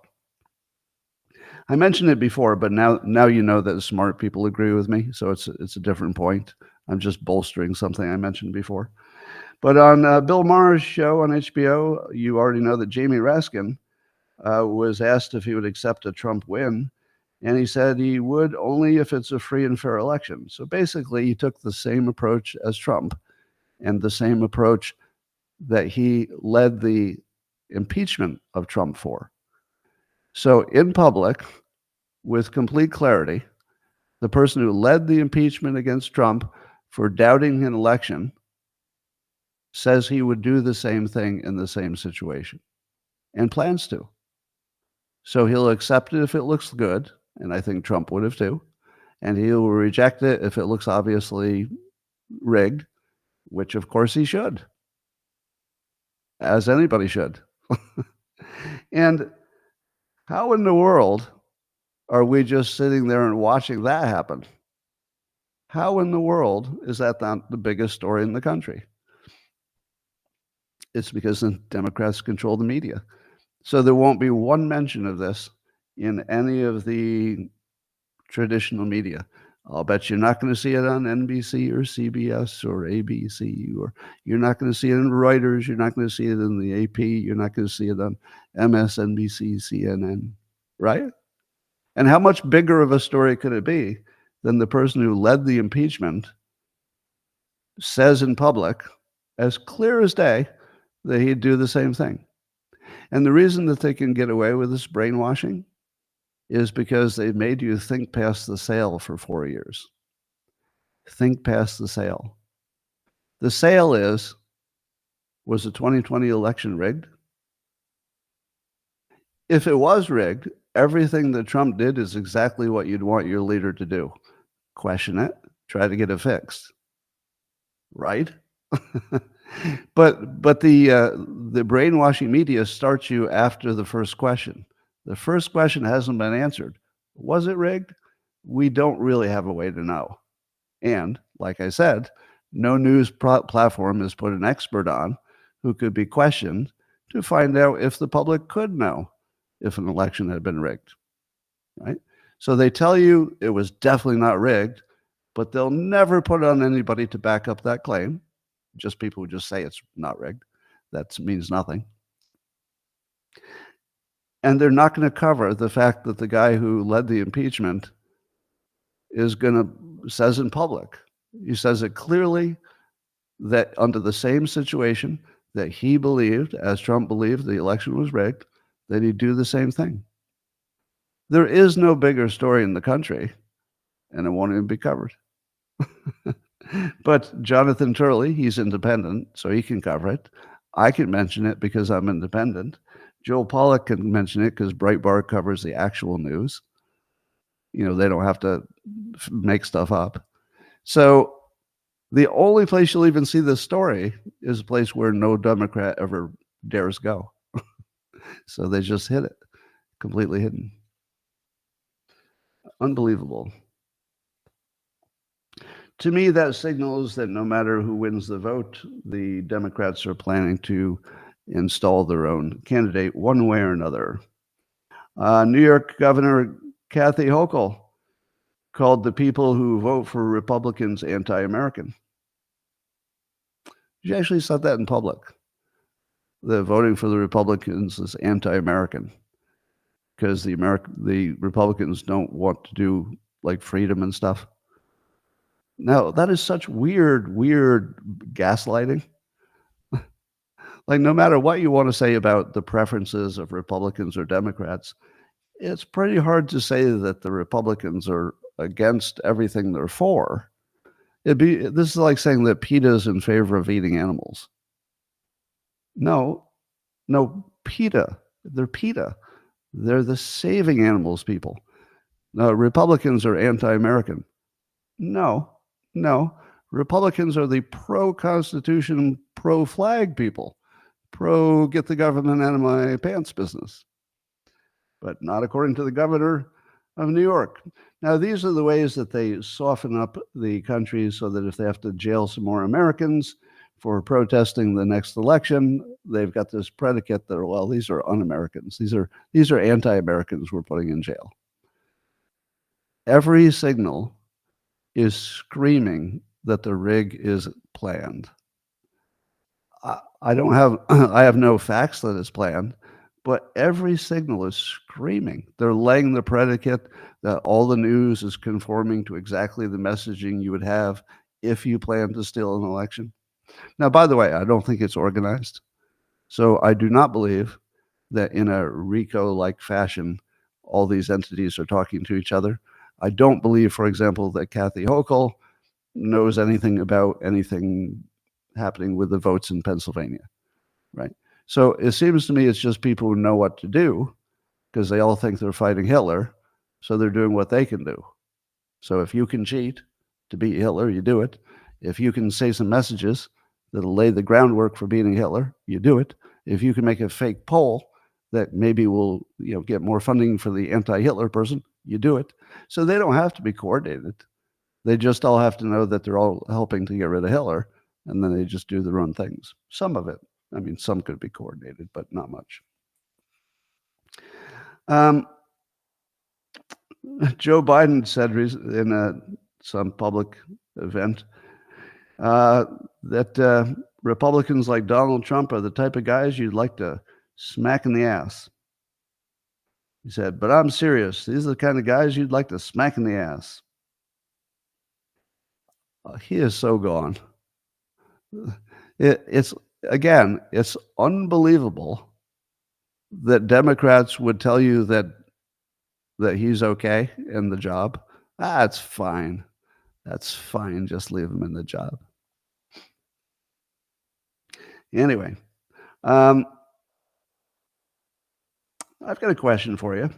I mentioned it before, but now you know that smart people agree with me, so it's a different point. I'm just bolstering something I mentioned before. But on Bill Maher's show on HBO, you already know that Jamie Raskin was asked if he would accept a Trump win, and he said he would only if it's a free and fair election. So basically, he took the same approach as Trump and the same approach that he led the impeachment of Trump for. So in public, with complete clarity, the person who led the impeachment against Trump for doubting an election says he would do the same thing in the same situation and plans to. So he'll accept it if it looks good, and I think Trump would have too, and he will reject it if it looks obviously rigged, which of course he should, as anybody should. And how in the world are we just sitting there and watching that happen? How in the world is that not the biggest story in the country? It's because the Democrats control the media. So there won't be one mention of this in any of the traditional media. I'll bet you're not going to see it on NBC or CBS or ABC, or you're not going to see it in Reuters. You're not going to see it in the AP. You're not going to see it on MSNBC, CNN, right? And how much bigger of a story could it be than the person who led the impeachment says in public, as clear as day, that he'd do the same thing? And the reason that they can get away with this brainwashing is because they've made you think past the sale for 4 years. Think past the sale. The sale was the 2020 election rigged? If it was rigged, everything that Trump did is exactly what you'd want your leader to do. Question it, try to get it fixed. Right? But the brainwashing media starts you after the first question. The first question hasn't been answered. Was it rigged? We don't really have a way to know. And like I said, No news platform has put an expert on who could be questioned to find out if the public could know if an election had been rigged, right? So they tell you it was definitely not rigged, but they'll never put on anybody to back up that claim. Just people who just say it's not rigged. That means nothing. And they're not going to cover the fact that the guy who led the impeachment says in public, he says it clearly, that under the same situation that he believed, as Trump believed the election was rigged, that he'd do the same thing. There is no bigger story in the country, and it won't even be covered. But Jonathan Turley, he's independent, so he can cover it. I can mention it because I'm independent. Joe Pollak can mention it because Breitbart covers the actual news. They don't have to make stuff up. So the only place you'll even see this story is a place where no Democrat ever dares go. So they just hid it, completely hidden. Unbelievable. To me, that signals that no matter who wins the vote, the Democrats are planning to install their own candidate one way or another. New York Governor Kathy Hochul called the people who vote for Republicans anti-American. She actually said that in public. That voting for the Republicans is anti-American because the Republicans don't want to do like freedom and stuff. Now, that is such weird gaslighting. Like, no matter what you want to say about the preferences of Republicans or Democrats, it's pretty hard to say that the Republicans are against everything they're for. This is like saying that PETA is in favor of eating animals. No, PETA. They're PETA. They're the saving animals people. No, Republicans are anti-American. No. Republicans are the pro-Constitution, pro-flag people. Pro get the government out of my pants business. But not according to the governor of New York. Now, these are the ways that they soften up the country so that if they have to jail some more Americans for protesting the next election, they've got this predicate that, well, these are un-Americans. These are anti-Americans we're putting in jail. Every signal is screaming that the rig is planned. I have no facts that it's planned, but every signal is screaming. They're laying the predicate that all the news is conforming to exactly the messaging you would have if you plan to steal an election. Now, by the way, I don't think it's organized. So I do not believe that in a RICO-like fashion, all these entities are talking to each other. I don't believe, for example, that Kathy Hochul knows anything about anything happening with the votes in Pennsylvania, right? So it seems to me it's just people who know what to do because they all think they're fighting Hitler, so they're doing what they can do. So if you can cheat to beat Hitler, you do it. If you can say some messages that'll lay the groundwork for beating Hitler, you do it. If you can make a fake poll that maybe will get more funding for the anti-Hitler person, you do it. So they don't have to be coordinated. They just all have to know that they're all helping to get rid of Hitler, and then they just do their own things. Some of it. I mean, some could be coordinated, but not much. Joe Biden said in some public event that Republicans like Donald Trump are the type of guys you'd like to smack in the ass. He said, but I'm serious. These are the kind of guys you'd like to smack in the ass. He is so gone. It's unbelievable that Democrats would tell you that he's okay in the job. That's fine. That's fine. Just leave him in the job. Anyway, I've got a question for you.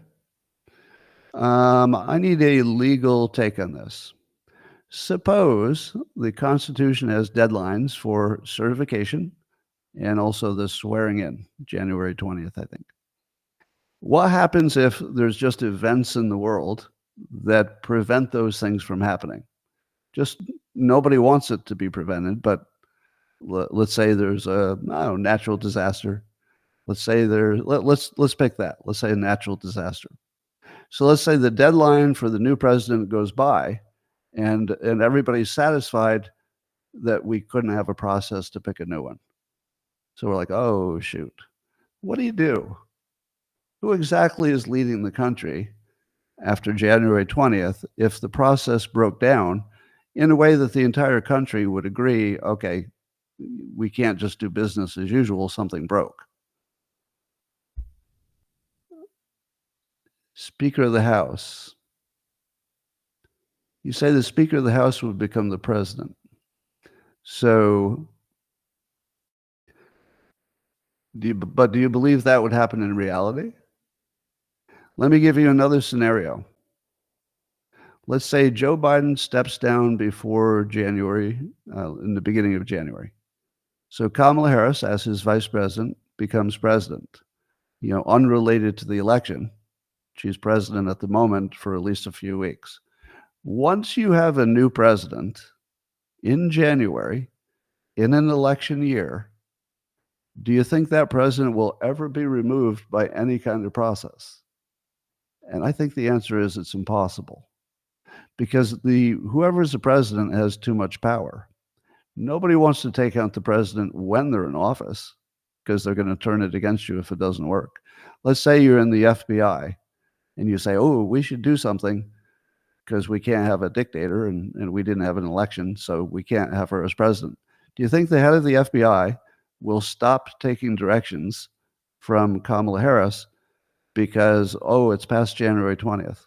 I need a legal take on this. Suppose the Constitution has deadlines for certification and also the swearing in, January 20th, I think. What happens if there's just events in the world that prevent those things from happening? Just nobody wants it to be prevented, but let's say there's a, I don't know, natural disaster. Let's say let's pick that. Let's say a natural disaster. So let's say the deadline for the new president goes by, and everybody's satisfied that we couldn't have a process to pick a new one. So we're like, oh shoot, what do you do? Who exactly is leading the country after January 20th if the process broke down in a way that the entire country would agree, okay, we can't just do business as usual, something broke. Speaker of the House. You say the Speaker of the House would become the president. So, do you believe that would happen in reality? Let me give you another scenario. Let's say Joe Biden steps down before January, in the beginning of January. So Kamala Harris, as his vice president, becomes president. Unrelated to the election. She's president at the moment for at least a few weeks. Once you have a new president in January, in an election year, do you think that president will ever be removed by any kind of process? And I think the answer is it's impossible because whoever is the president has too much power. Nobody wants to take out the president when they're in office because they're going to turn it against you if it doesn't work. Let's say you're in the FBI and you say, oh, we should do something because we can't have a dictator and we didn't have an election, so we can't have her as president. Do you think the head of the FBI will stop taking directions from Kamala Harris because, oh, it's past January 20th?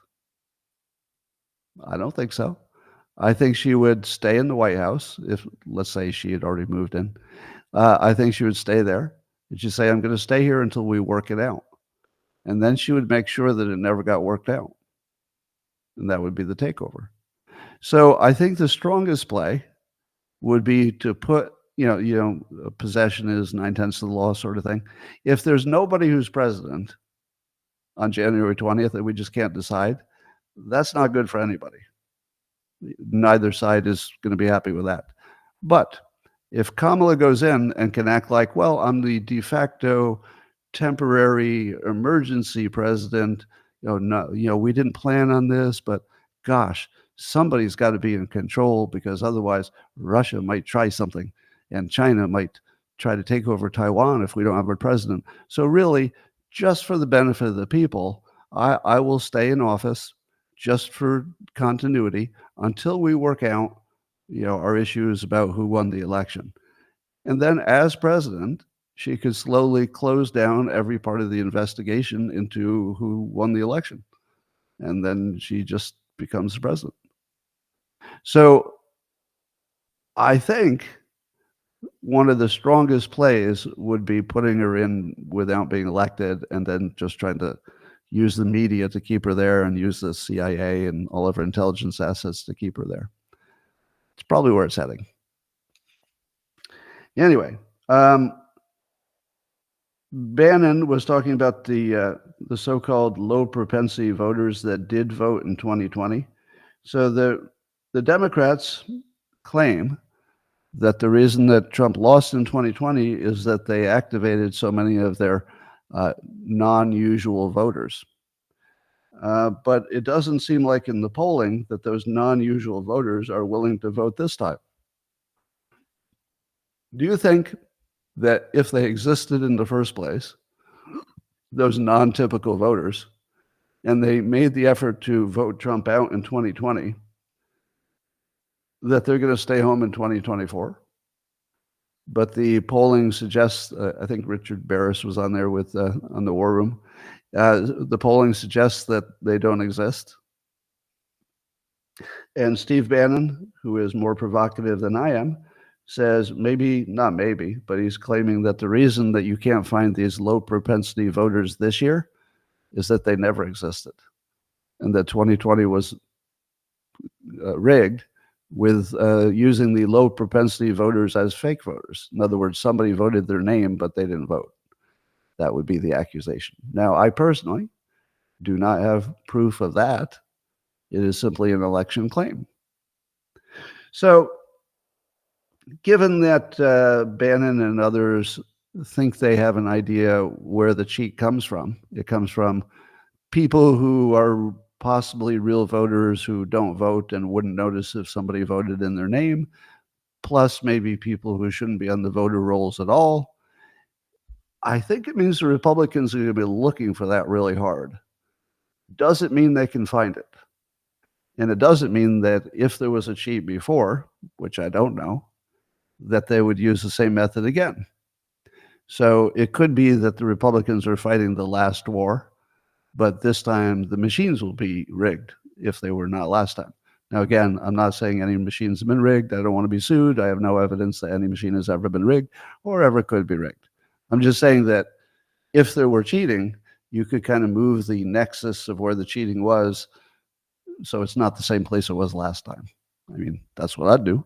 I don't think so. I think she would stay in the White House if, let's say, she had already moved in. I think she would stay there. And she'd say, I'm going to stay here until we work it out. And then she would make sure that it never got worked out. And that would be the takeover. So I think the strongest play would be to put, possession is 9/10 of the law sort of thing. If there's nobody who's president on January 20th and we just can't decide, that's not good for anybody. Neither side is going to be happy with that. But if Kamala goes in and can act like, well, I'm the de facto temporary emergency president, we didn't plan on this, but gosh, somebody's got to be in control because otherwise Russia might try something and China might try to take over Taiwan if we don't have a president. So really, just for the benefit of the people, I will stay in office just for continuity until we work out, our issues about who won the election. And then as president, she could slowly close down every part of the investigation into who won the election. And then she just becomes president. So I think one of the strongest plays would be putting her in without being elected and then just trying to use the media to keep her there and use the CIA and all of her intelligence assets to keep her there. It's probably where it's heading. Anyway, Bannon was talking about the so-called low-propensity voters that did vote in 2020. So the Democrats claim that the reason that Trump lost in 2020 is that they activated so many of their non-usual voters. But it doesn't seem like in the polling that those non-usual voters are willing to vote this time. Do you think that if they existed in the first place, those non-typical voters, and they made the effort to vote Trump out in 2020, that they're going to stay home in 2024? But the polling suggests, I think Richard Barris was on there with on the War Room. The polling suggests that they don't exist. And Steve Bannon, who is more provocative than I am, says not maybe, but he's claiming that the reason that you can't find these low propensity voters this year is that they never existed and that 2020 was rigged with using the low propensity voters as fake voters. In other words, somebody voted their name, but they didn't vote. That would be the accusation. Now, I personally do not have proof of that. It is simply an election claim. So Given that Bannon and others think they have an idea where the cheat comes from, it comes from people who are possibly real voters who don't vote and wouldn't notice if somebody voted in their name, plus maybe people who shouldn't be on the voter rolls at all. I think it means the Republicans are going to be looking for that really hard. Doesn't mean they can find it. And it doesn't mean that if there was a cheat before, which I don't know, that they would use the same method again. So it could be that the Republicans are fighting the last war, but this time the machines will be rigged if they were not last time. Now, again, I'm not saying any machines have been rigged. I don't want to be sued. I have no evidence that any machine has ever been rigged or ever could be rigged. I'm just saying that if there were cheating, you could kind of move the nexus of where the cheating was so it's not the same place it was last time. I mean, that's what I'd do.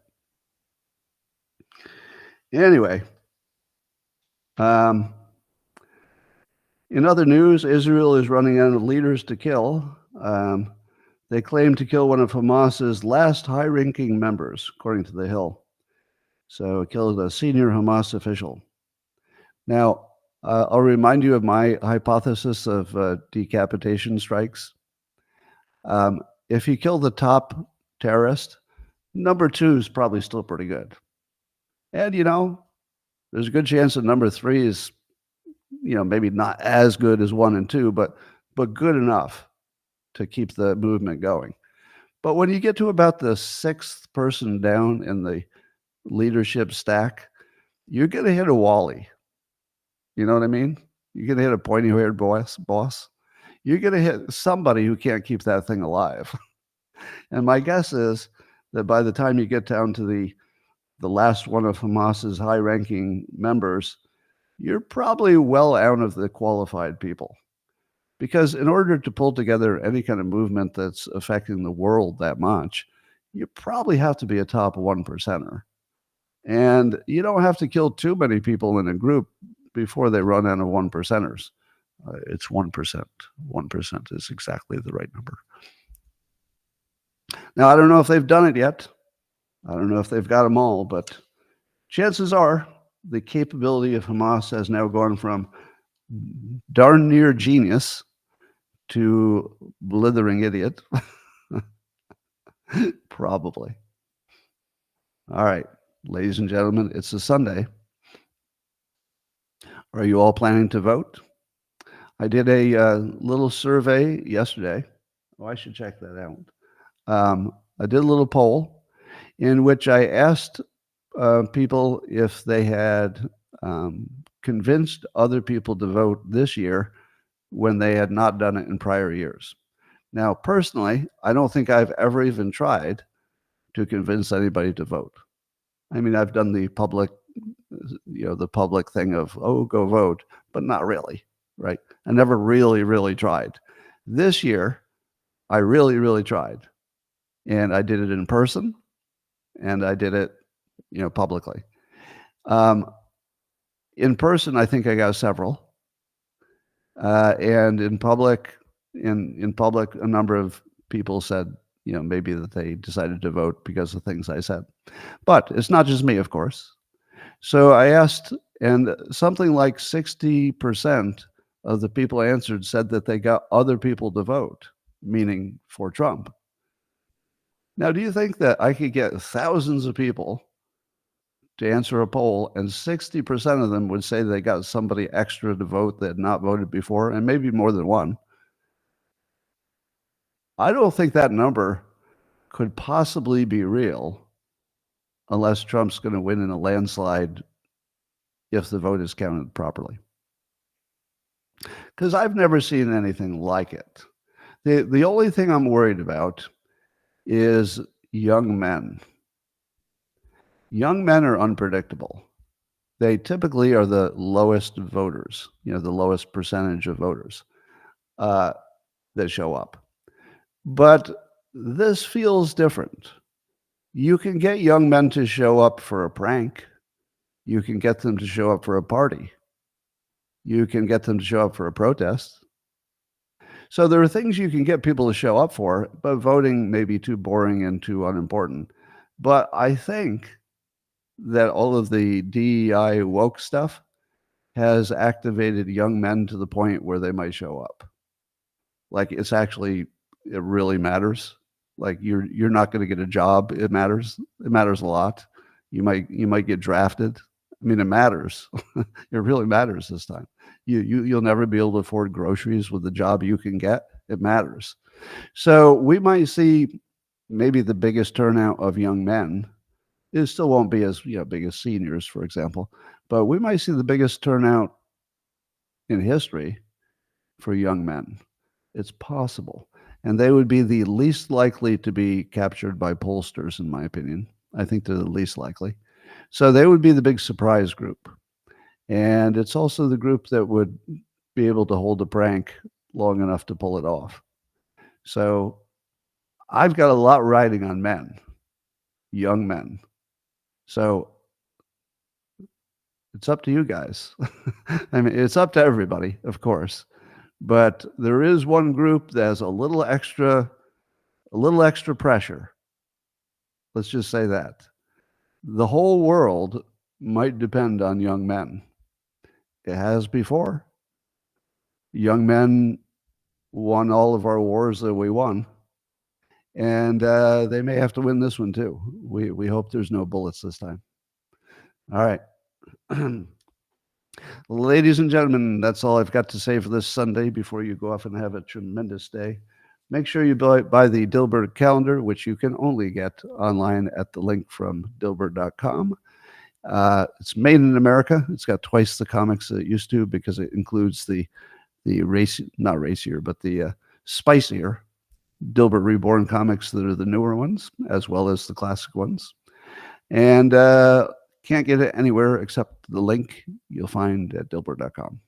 Anyway, in other news, Israel is running out of leaders to kill. They claim to kill one of Hamas's last high-ranking members, according to The Hill. So it killed a senior Hamas official. Now, I'll remind you of my hypothesis of decapitation strikes. If you kill the top terrorist, number 2 is probably still pretty good. And, there's a good chance that number 3 is, maybe not as good as 1 and 2, but good enough to keep the movement going. But when you get to about the 6th person down in the leadership stack, you're going to hit a Wally. You know what I mean? You're going to hit a pointy-haired boss. You're going to hit somebody who can't keep that thing alive. And my guess is that by the time you get down to the last one of Hamas's high-ranking members, you're probably well out of the qualified people. Because in order to pull together any kind of movement that's affecting the world that much, you probably have to be a top 1%er. And you don't have to kill too many people in a group before they run out of 1%ers. It's 1%. 1% is exactly the right number. Now, I don't know if they've done it yet. I don't know if they've got them all, but chances are the capability of Hamas has now gone from darn near genius to blithering idiot. Probably. All right, ladies and gentlemen, it's a Sunday. Are you all planning to vote? I did a little survey yesterday. Oh, I should check that out. I did a little poll in which I asked people if they had convinced other people to vote this year when they had not done it in prior years. Now, personally, I don't think I've ever even tried to convince anybody to vote. I mean, I've done the public, the public thing of, oh, go vote, but not really, right? I never really tried. This year, I really tried. And I did it in person, and I did it, publicly. In person, I think I got several. And in public, a number of people said, maybe that they decided to vote because of things I said. But it's not just me, of course. So I asked, and something like 60% of the people answered said that they got other people to vote, meaning for Trump. Now, do you think that I could get thousands of people to answer a poll and 60% of them would say they got somebody extra to vote that had not voted before, and maybe more than one? I don't think that number could possibly be real unless Trump's going to win in a landslide if the vote is counted properly. Because I've never seen anything like it. The only thing I'm worried about is young men. Young men are unpredictable. They typically are the lowest voters, the lowest percentage of voters that show up. But this feels different. You can get young men to show up for a prank. You can get them to show up for a party. You can get them to show up for a protest. So there are things you can get people to show up for, but voting may be too boring and too unimportant. But I think that all of the DEI woke stuff has activated young men to the point where they might show up. Like it really matters. Like you're not going to get a job. It matters. It matters a lot. You might get drafted. I mean, it matters. It really matters this time. You'll never be able to afford groceries with the job you can get. It matters. So we might see maybe the biggest turnout of young men. It still won't be as big as seniors, for example, but we might see the biggest turnout in history for young men. It's possible. And they would be the least likely to be captured by pollsters, in my opinion. I think they're the least likely. So they would be the big surprise group. And it's also the group that would be able to hold a prank long enough to pull it off. So I've got a lot riding on men, young men. So it's up to you guys. I mean, it's up to everybody, of course. But there is one group that has a little extra pressure. Let's just say that. The whole world might depend on young men. It has before. Young men won all of our wars that we won. And they may have to win this one too. We hope there's no bullets this time. All right. Ladies and gentlemen, that's all I've got to say for this Sunday before you go off and have a tremendous day. Make sure you buy the Dilbert calendar, which you can only get online at the link from dilbert.com. It's made in America. It's got twice the comics that it used to because it includes the not racier, but the spicier Dilbert Reborn comics that are the newer ones, as well as the classic ones. And can't get it anywhere except the link you'll find at dilbert.com.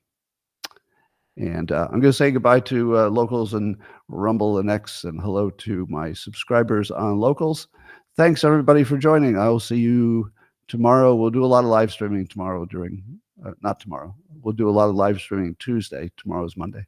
And I'm going to say goodbye to Locals and Rumble and X, and hello to my subscribers on Locals. Thanks, everybody, for joining. I will see you tomorrow. We'll do a lot of live streaming tomorrow not tomorrow. We'll do a lot of live streaming Tuesday. Tomorrow's Monday.